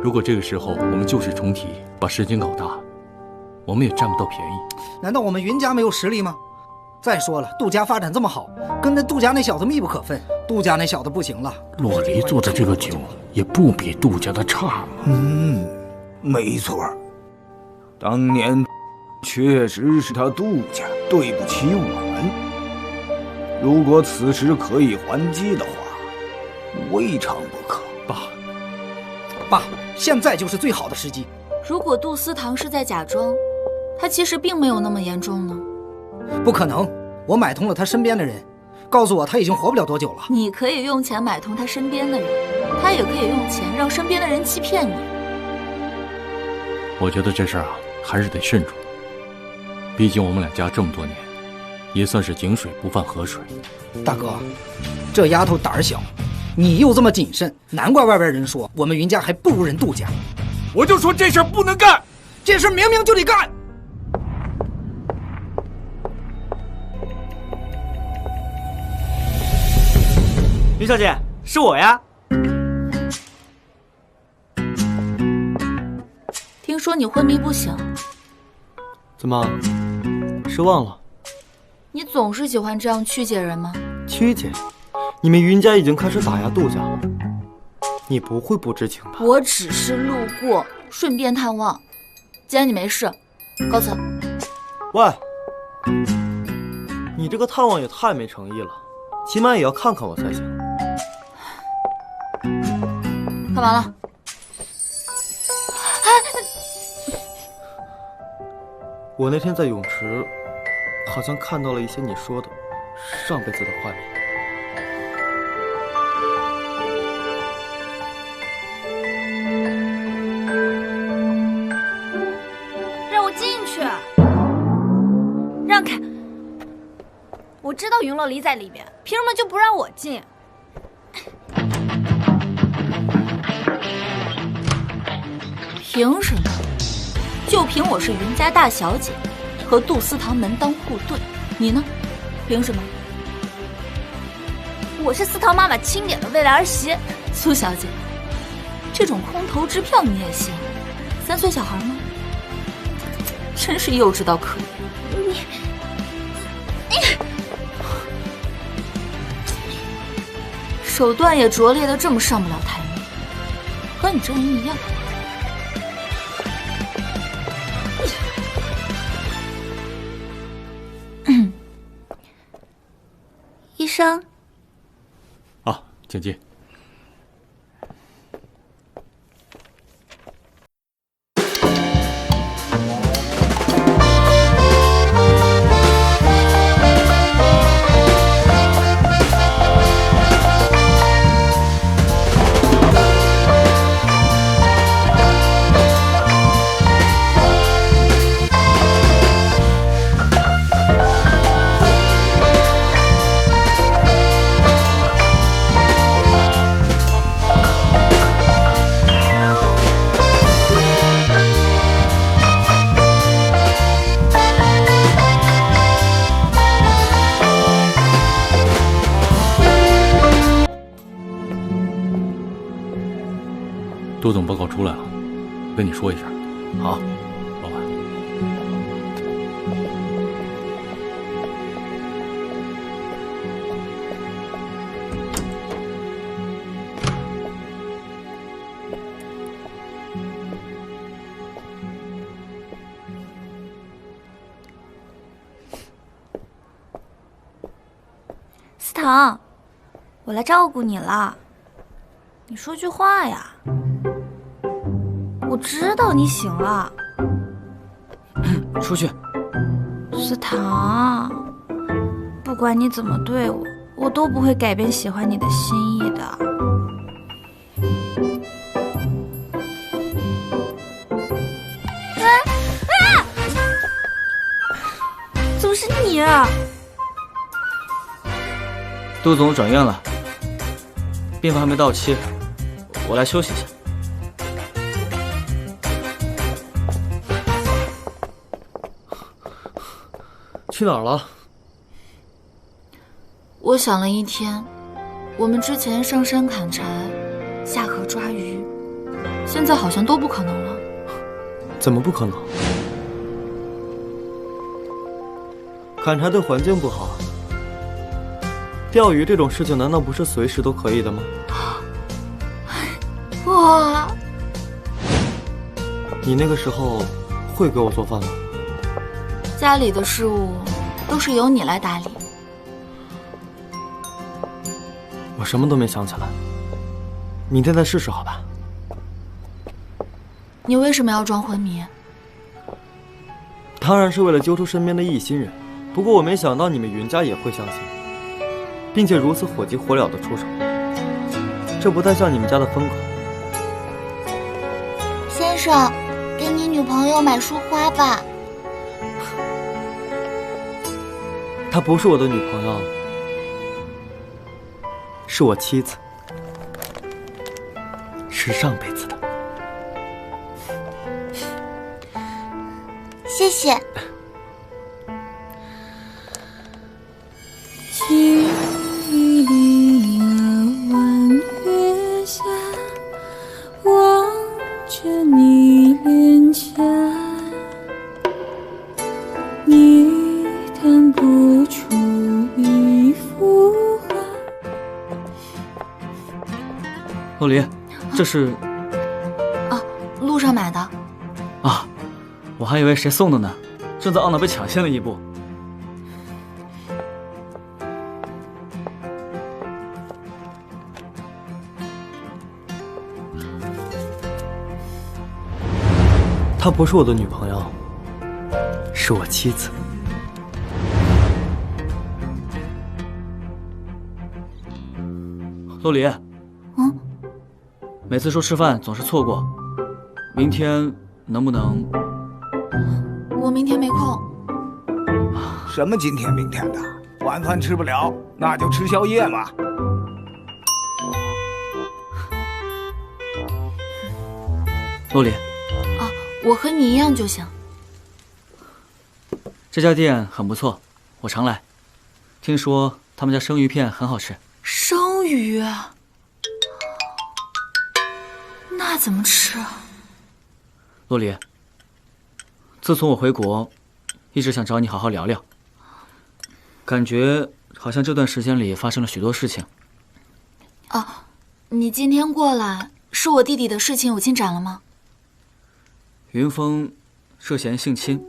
如果这个时候我们旧事重提，把事情搞大，我们也占不到便宜。难道我们云家没有实力吗？再说了，杜家发展这么好，跟那杜家那小子密不可分。杜家那小子不行了。洛离做的这个酒也不比杜家的差嘛。没错，当年确实是他杜家对不起我们。如果此时可以还击的话，未尝不可。爸，现在就是最好的时机。如果杜思堂是在假装，他其实并没有那么严重呢？不可能，我买通了他身边的人，告诉我他已经活不了多久了。你可以用钱买通他身边的人，他也可以用钱让身边的人欺骗你。我觉得这事儿还是得慎重，毕竟我们两家这么多年，也算是井水不犯河水。大哥，这丫头胆儿小，你又这么谨慎，难怪外边人说我们云家还不如人杜家。我就说这事儿不能干，这事明明就得干。云小姐，是我呀。听说你昏迷不醒，怎么，失望了？你总是喜欢这样曲解人吗？曲解？你们云家已经开始打压杜家了，你不会不知情吧？我只是路过，顺便探望。既然你没事，告辞。喂，你这个探望也太没诚意了，起码也要看看我才行。干嘛了？我那天在泳池，好像看到了一些你说的上辈子的画面。让我进去！让开！我知道云洛离在里边，凭什么就不让我进？凭什么？就凭我是云家大小姐，和杜思堂门当户对。你呢？凭什么？我是司堂妈妈钦点的未来儿媳。苏小姐，这种空头支票你也信？3岁小孩吗？真是幼稚到可怜。你手段也拙劣的这么上不了台面，和你这人一样。医生，请进。周总报告出来了，跟你说一下。好，老板。思棠，我来照顾你了，你说句话呀。我知道你醒了。出去。思棠，不管你怎么对我，我都不会改变喜欢你的心意的。怎么是你啊？杜总转院了，病房还没到期，我来休息一下。去哪儿了？我想了一天，我们之前上山砍柴，下河抓鱼，现在好像都不可能了。怎么不可能？砍柴对环境不好，钓鱼这种事情难道不是随时都可以的吗？哇！你那个时候会给我做饭吗？家里的事务都是由你来打理。我什么都没想起来，明天再试试好吧？你为什么要装昏迷？当然是为了揪出身边的异心人。不过我没想到你们云家也会相信，并且如此火急火燎的出手，这不太像你们家的风格。先生，给你女朋友买束花吧。她不是我的女朋友，是我妻子，是上辈子的。谢谢。记忆里那晚月下，望着你脸颊，你弹不出一幅画。洛离，这是路上买的。啊，我还以为谁送的呢，正在懊恼被抢先了一步。她不是我的女朋友，是我妻子。洛离，每次说吃饭总是错过，明天能不能？我明天没空。什么今天明天的？晚饭吃不了，那就吃宵夜嘛。洛离，我和你一样就行。这家店很不错，我常来。听说他们家生鱼片很好吃。生鱼？那怎么吃？洛离，自从我回国，一直想找你好好聊聊。感觉好像这段时间里发生了许多事情。你今天过来，是我弟弟的事情有进展了吗？云峰涉嫌性侵，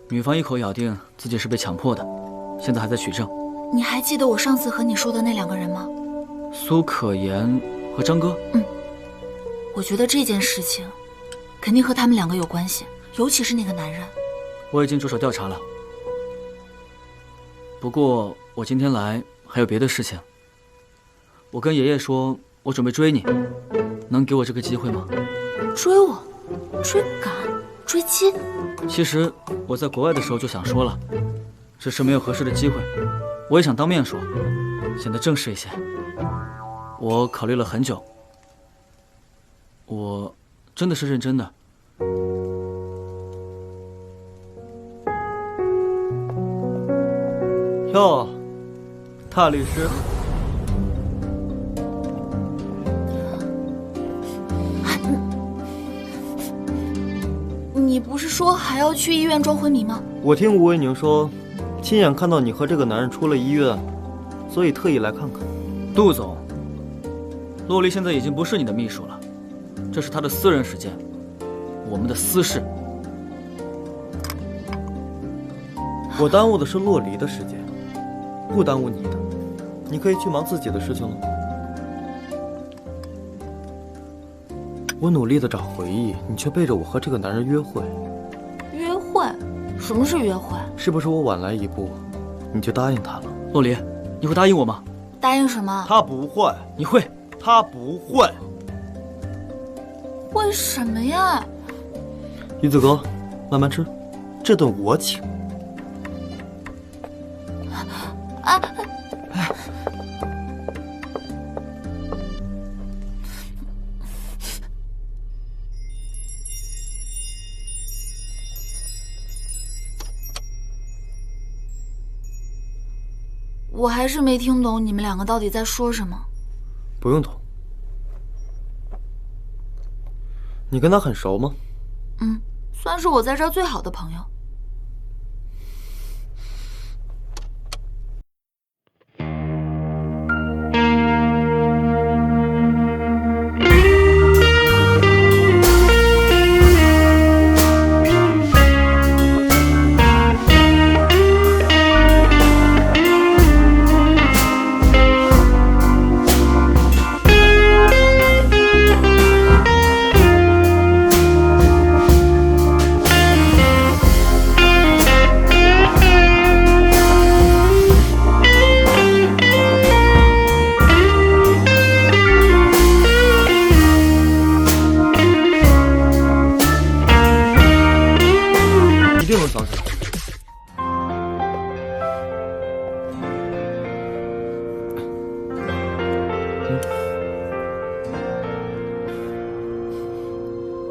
女方一口咬定自己是被强迫的，现在还在取证。你还记得我上次和你说的那2个人吗？苏可言和张哥。我觉得这件事情肯定和他们2个有关系，尤其是那个男人。我已经着手调查了，不过我今天来还有别的事情。我跟爷爷说，我准备追你，能给我这个机会吗？追我？追赶？追击？其实我在国外的时候就想说了，只是没有合适的机会。我也想当面说，显得正式一些。我考虑了很久，我真的是认真的。哟，大律师。你不是说还要去医院装昏迷吗？我听吴维宁说，亲眼看到你和这个男人出了医院，所以特意来看看。杜总，洛丽现在已经不是你的秘书了，这是她的私人时间，我们的私事。我耽误的是洛离的时间，不耽误你的。你可以去忙自己的事情了。我努力的找回忆，你却背着我和这个男人约会。约会？什么是约会？是不是我晚来一步，你就答应他了？洛离，你会答应我吗？答应什么？他不会。你会？他不会。为什么呀？鱼子哥，慢慢吃，这顿我请。啊！我还是没听懂你们两个到底在说什么。不用懂。你跟他很熟吗？嗯，算是我在这儿最好的朋友。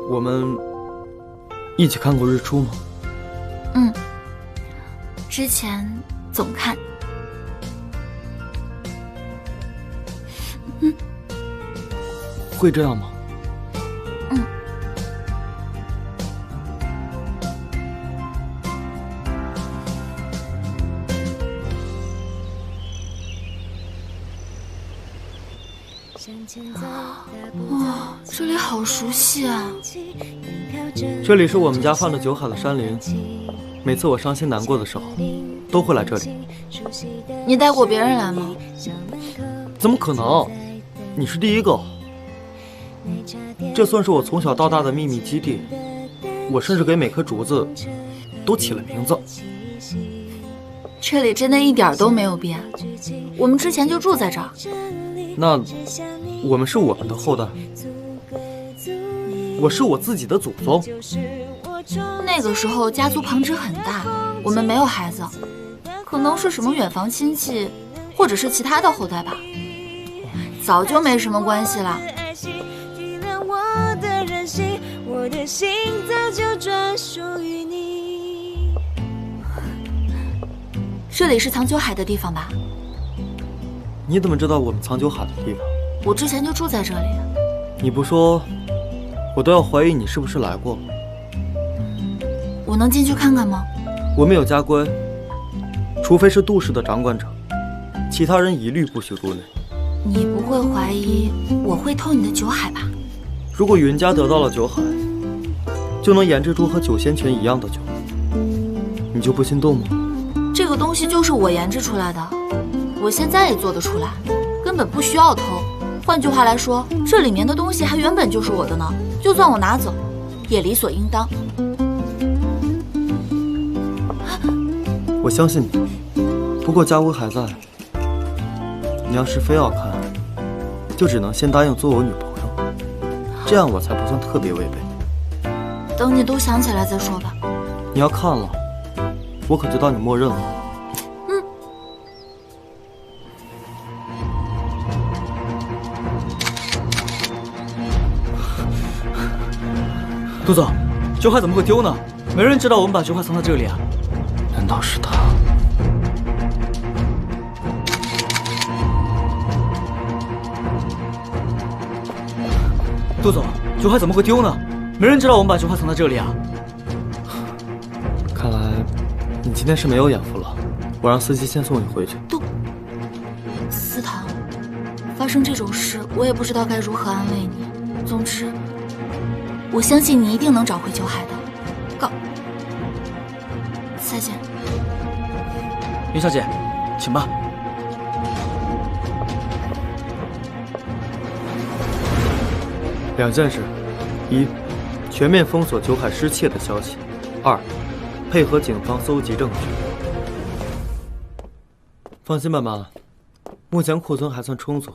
我们一起看过日出吗？嗯，之前总看。会这样吗？嗯。哇，这里好熟悉啊！这里是我们家放着酒海的山林，每次我伤心难过的时候，都会来这里。你带过别人来吗？怎么可能？你是第一个。这算是我从小到大的秘密基地，我甚至给每棵竹子都起了名字。这里真的一点都没有变，我们之前就住在这儿。那我们是我们的后代，我是我自己的祖宗。那个时候家族旁支很大，我们没有孩子，可能是什么远房亲戚，或者是其他的后代吧，早就没什么关系了。我的心早就专属于你。这里是藏酒海的地方吧？你怎么知道我们藏酒海的地方？我之前就住在这里。你不说，我都要怀疑你是不是来过。我能进去看看吗？我们有家规，除非是杜氏的掌管者，其他人一律不许入内。你不会怀疑我会偷你的酒海吧？如果云家得到了酒海，就能研制出和酒仙泉一样的酒，你就不心动吗？这个东西就是我研制出来的，我现在也做得出来，根本不需要偷。换句话来说，这里面的东西还原本就是我的呢，就算我拿走，也理所应当。我相信你，不过家规还在，你要是非要看，就只能先答应做我女朋友，这样我才不算特别违背。等你都想起来再说吧。你要看了，我可就当你默认了。嗯。杜总，酒海怎么会丢呢？没人知道我们把酒海藏在这里啊。难道是他？杜总，酒海怎么会丢呢？没人知道我们把酒海藏在这里啊。看来你今天是没有眼福了，我让司机先送你回去。思堂，发生这种事，我也不知道该如何安慰你。总之，我相信你一定能找回九海的。再见。云小姐，请吧。2件事：一，全面封锁九海失窃的消息；二，配合警方搜集证据。放心吧，妈，目前库存还算充足，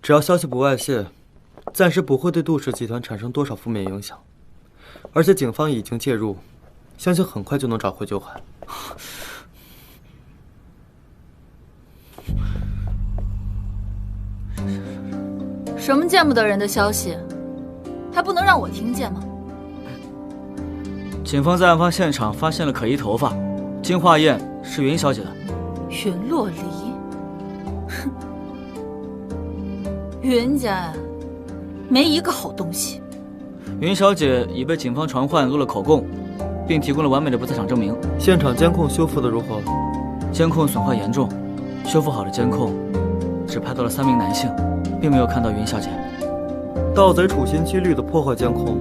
只要消息不外泄，暂时不会对杜氏集团产生多少负面影响。而且警方已经介入，相信很快就能找回九海。什么见不得人的消息，还不能让我听见吗？警方在案发现场发现了可疑头发，经化验是云小姐的。云洛离，哼，云家呀，没一个好东西。云小姐已被警方传唤录了口供，并提供了完美的不在场证明。现场监控修复的如何？监控损坏严重，修复好的监控只拍到了3名男性，并没有看到云小姐。盗贼处心积虑地破坏监控，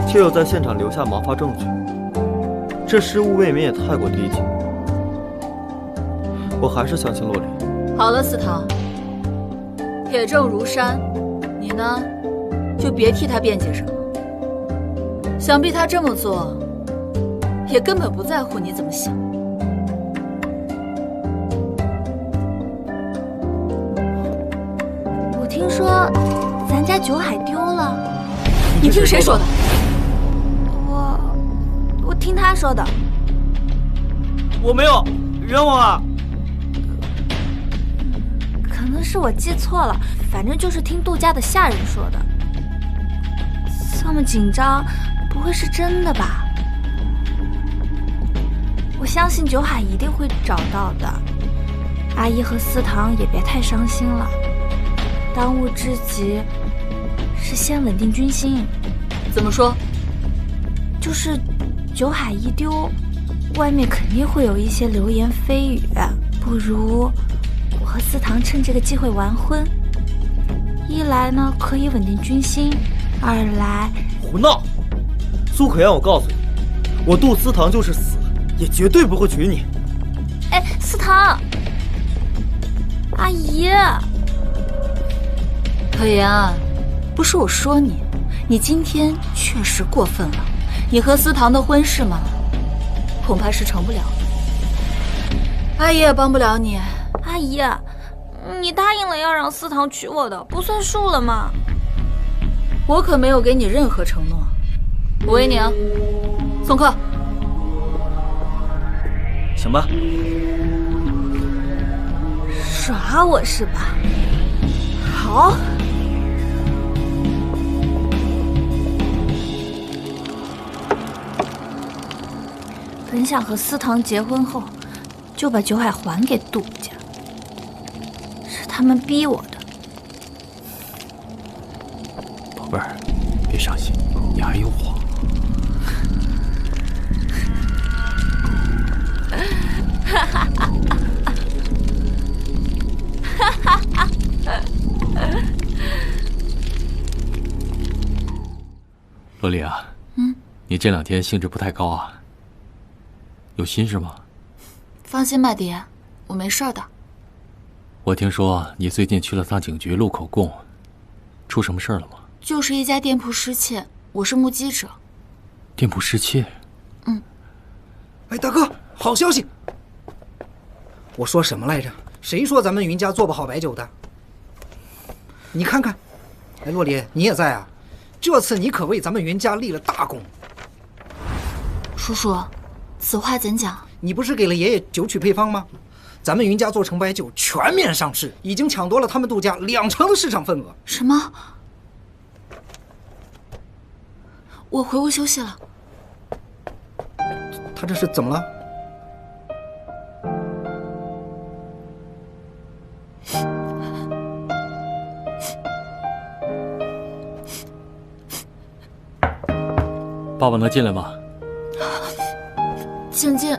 却又在现场留下毛发证据，这失误未免也太过低级。我还是相信洛离。好了，思堂，铁证如山，你呢，就别替他辩解什么。想必他这么做，也根本不在乎你怎么想。我听说咱家九海丢了，你听谁说的？我听他说的。我没有，冤枉啊！可能是我记错了，反正就是听杜家的下人说的。这么紧张，不会是真的吧？我相信九海一定会找到的。阿姨和思堂也别太伤心了，当务之急是先稳定军心。怎么说？就是九海一丢，外面肯定会有一些流言蜚语，不如我和思堂趁这个机会完婚。一来呢可以稳定军心，二来……胡闹！苏可燕，我告诉你，我杜思堂就是死，也绝对不会娶你。哎，思堂，阿姨，可言，不是我说你，你今天确实过分了。你和思堂的婚事嘛，恐怕是成不了的。阿姨也帮不了你。阿姨，你答应了要让思堂娶我的，不算数了吗？我可没有给你任何承诺。吴维宁，送客。行吧。耍我是吧？好。本想和思堂结婚后，就把九海还给杜家，是他们逼我的。宝贝儿，别伤心，你还有我。哈哈哈哈哈哈！洛丽啊，你这2天兴致不太高啊，有心事吗？放心吧，爹，我没事的。我听说你最近去了趟警局录口供，出什么事了吗？就是一家店铺失窃，我是目击者。店铺失窃？哎，大哥，好消息！我说什么来着？谁说咱们云家做不好白酒的？你看看，哎，洛离，你也在啊？这次你可为咱们云家立了大功。叔叔，此话怎讲？你不是给了爷爷酒曲配方吗？咱们云家做成白酒全面上市，已经抢夺了他们杜家20%的市场份额。什么？我回屋休息了。他这是怎么了？爸爸能进来吗？请进。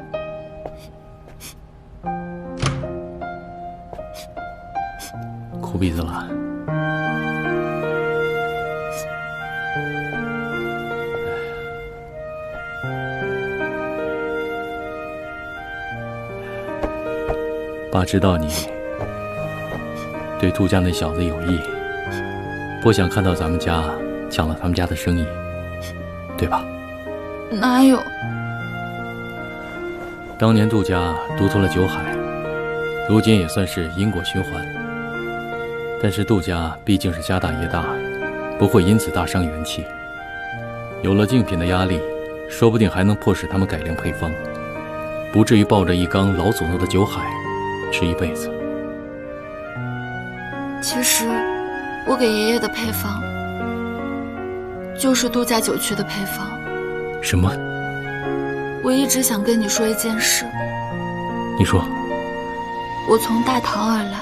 哭鼻子了？爸知道你对杜家那小子有意，不想看到咱们家抢了他们家的生意，对吧？哪有？当年杜家独吞了九海，如今也算是因果循环。但是杜家毕竟是家大业大，不会因此大伤元气。有了竞品的压力，说不定还能迫使他们改良配方，不至于抱着一缸老祖宗的九海吃一辈子。其实，我给爷爷的配方就是杜家酒曲的配方。什么？我一直想跟你说一件事。你说。我从大唐而来。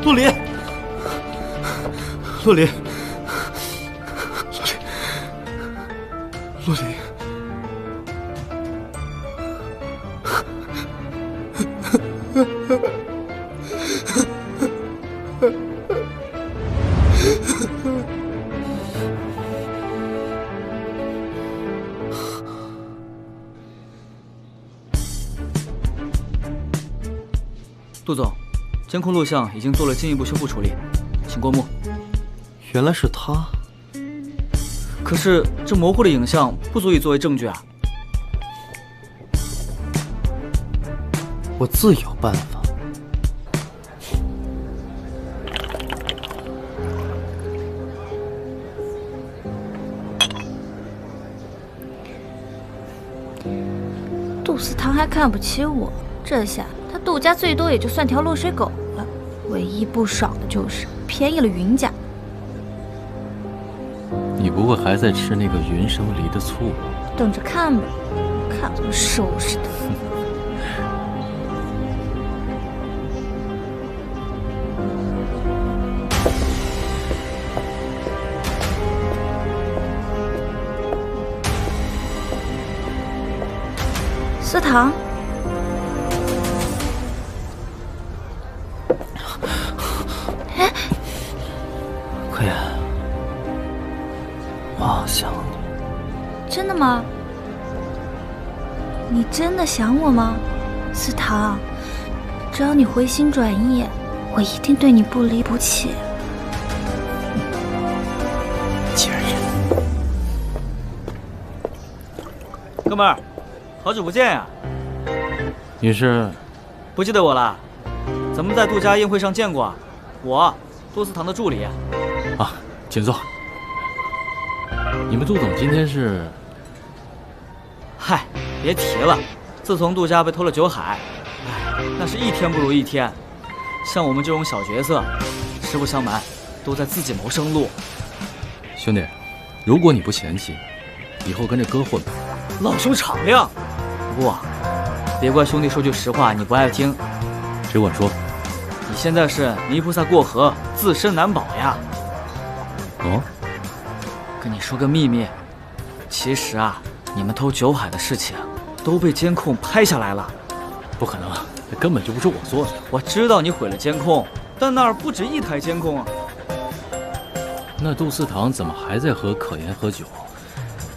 陆离，陆离，陆离，杜总，监控录像已经做了进一步修复处理，请过目。原来是他。可是这模糊的影像不足以作为证据啊！我自有办法。杜思堂还看不起我，这下他杜家最多也就算条落水狗了。唯一不爽的就是便宜了云家。你不会还在吃那个云生梨的醋吧？等着看吧，看我怎么收拾他！思堂，哎，快点！我好想你。真的吗？你真的想我吗，司堂？只要你回心转意，我一定对你不离不弃。贱人！哥们儿，好久不见呀！你是？不记得我了？咱们在杜家宴会上见过，我，杜思堂的助理。啊，请坐。你们杜总今天是？嗨，别提了，自从杜家被偷了酒海，哎，那是一天不如一天。像我们这种小角色，实不相瞒，都在自己谋生路。兄弟，如果你不嫌弃，以后跟着哥混吧。老兄敞亮。不过，别怪兄弟说句实话你不爱听。只管说。你现在是泥菩萨过河，自身难保呀。哦。跟你说个秘密，其实啊，你们偷酒海的事情都被监控拍下来了。不可能，那根本就不是我做的。我知道你毁了监控，但那儿不止一台监控啊。那杜思堂怎么还在和可言喝酒？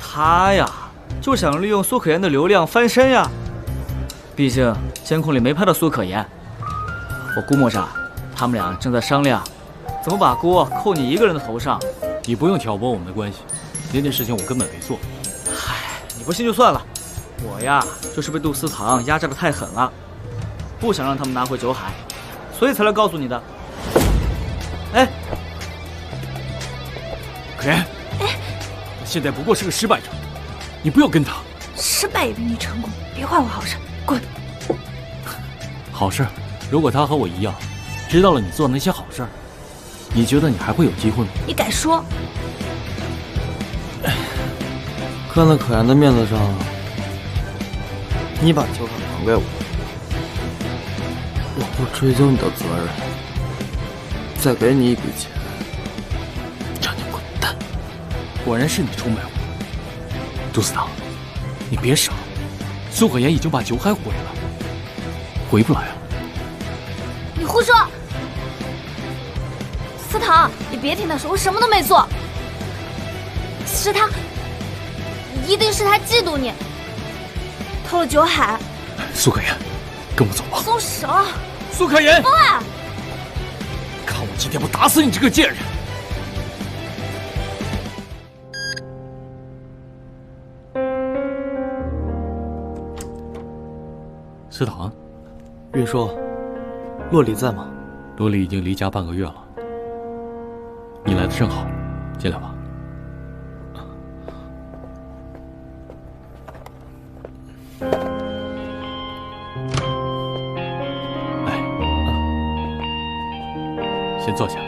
他呀，就想利用苏可言的流量翻身呀。毕竟监控里没拍到苏可言，我估摸着他们俩正在商量，怎么把锅扣你一个人的头上。你不用挑拨我们的关系，那件事情我根本没做。嗨，你不信就算了。我呀，就是被杜思堂压榨得太狠了，不想让他们拿回酒海，所以才来告诉你的。哎，可言，现在不过是个失败者，你不要跟他。失败也比你成功，别坏我好事，滚！好事？如果他和我一样，知道了你做的那些好事，你觉得你还会有机会吗？你敢说？看在可言的面子上，你把酒海还给我，我不追究你的责任，再给你一笔钱，让你滚蛋。果然是你出卖我，杜思堂，你别傻，苏可言已经把酒海毁了，回不来了。你胡说！司堂，你别听他说，我什么都没做。是他，一定是他嫉妒你，偷了酒海。苏可言，跟我走吧。松手！苏可言，风啊！看我今天不打死你这个贱人！司堂，运说，洛里在吗？洛里已经离家半个月了。你来的正好，进来吧。来，先坐下。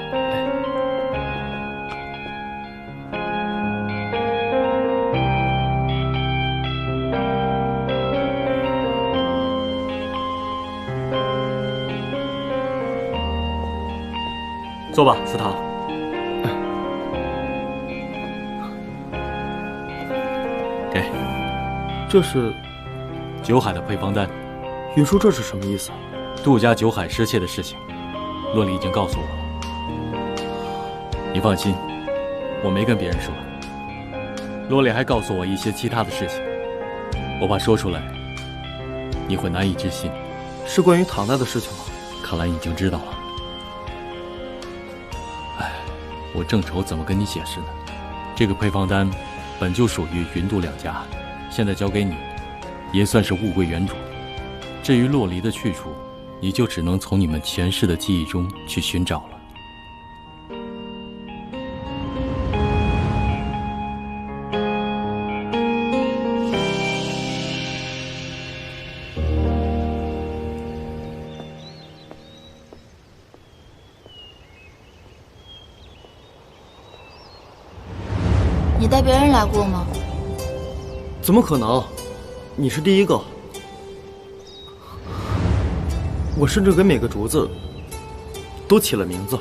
坐吧，司堂。给，这是酒海的配方单。允叔，这是什么意思？杜家酒海失窃的事情，洛里已经告诉我了。你放心，我没跟别人说。洛里还告诉我一些其他的事情，我怕说出来你会难以置信。是关于唐代的事情吗？看来你已经知道了。我正愁怎么跟你解释呢。这个配方单本就属于云杜两家，现在交给你，也算是物归原主。至于洛离的去处，你就只能从你们前世的记忆中去寻找了。你带别人来过吗？怎么可能？你是第一个。我甚至给每个竹子都起了名字。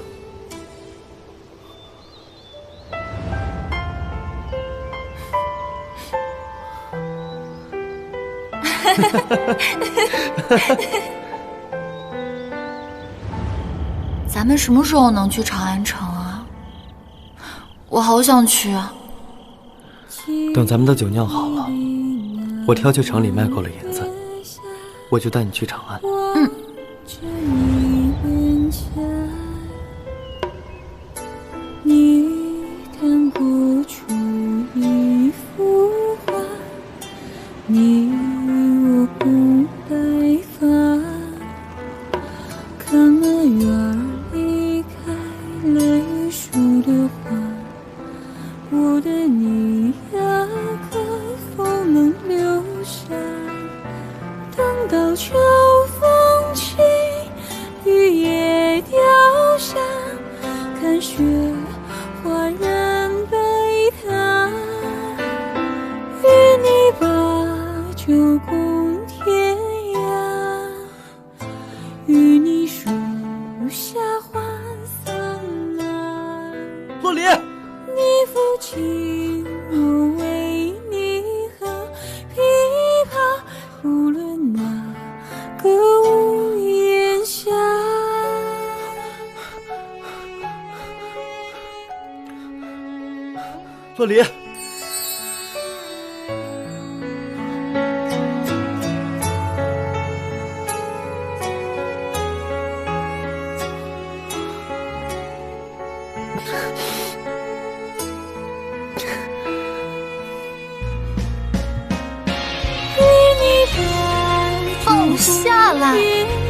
咱们什么时候能去长安城啊？我好想去啊！等咱们的酒酿好了，我挑去厂里卖够了银子，我就带你去长安。你弹拨出一幅画，你我红白发，看了园里开了树的花，我的你呀，可否能留下？等到秋风起，雨也掉下，看雪花染白塔，与你把酒共天涯，与你树下花散来。洛离，你抚琴，我为你和琵琶，无论哪个屋檐下。洛离，放我下来！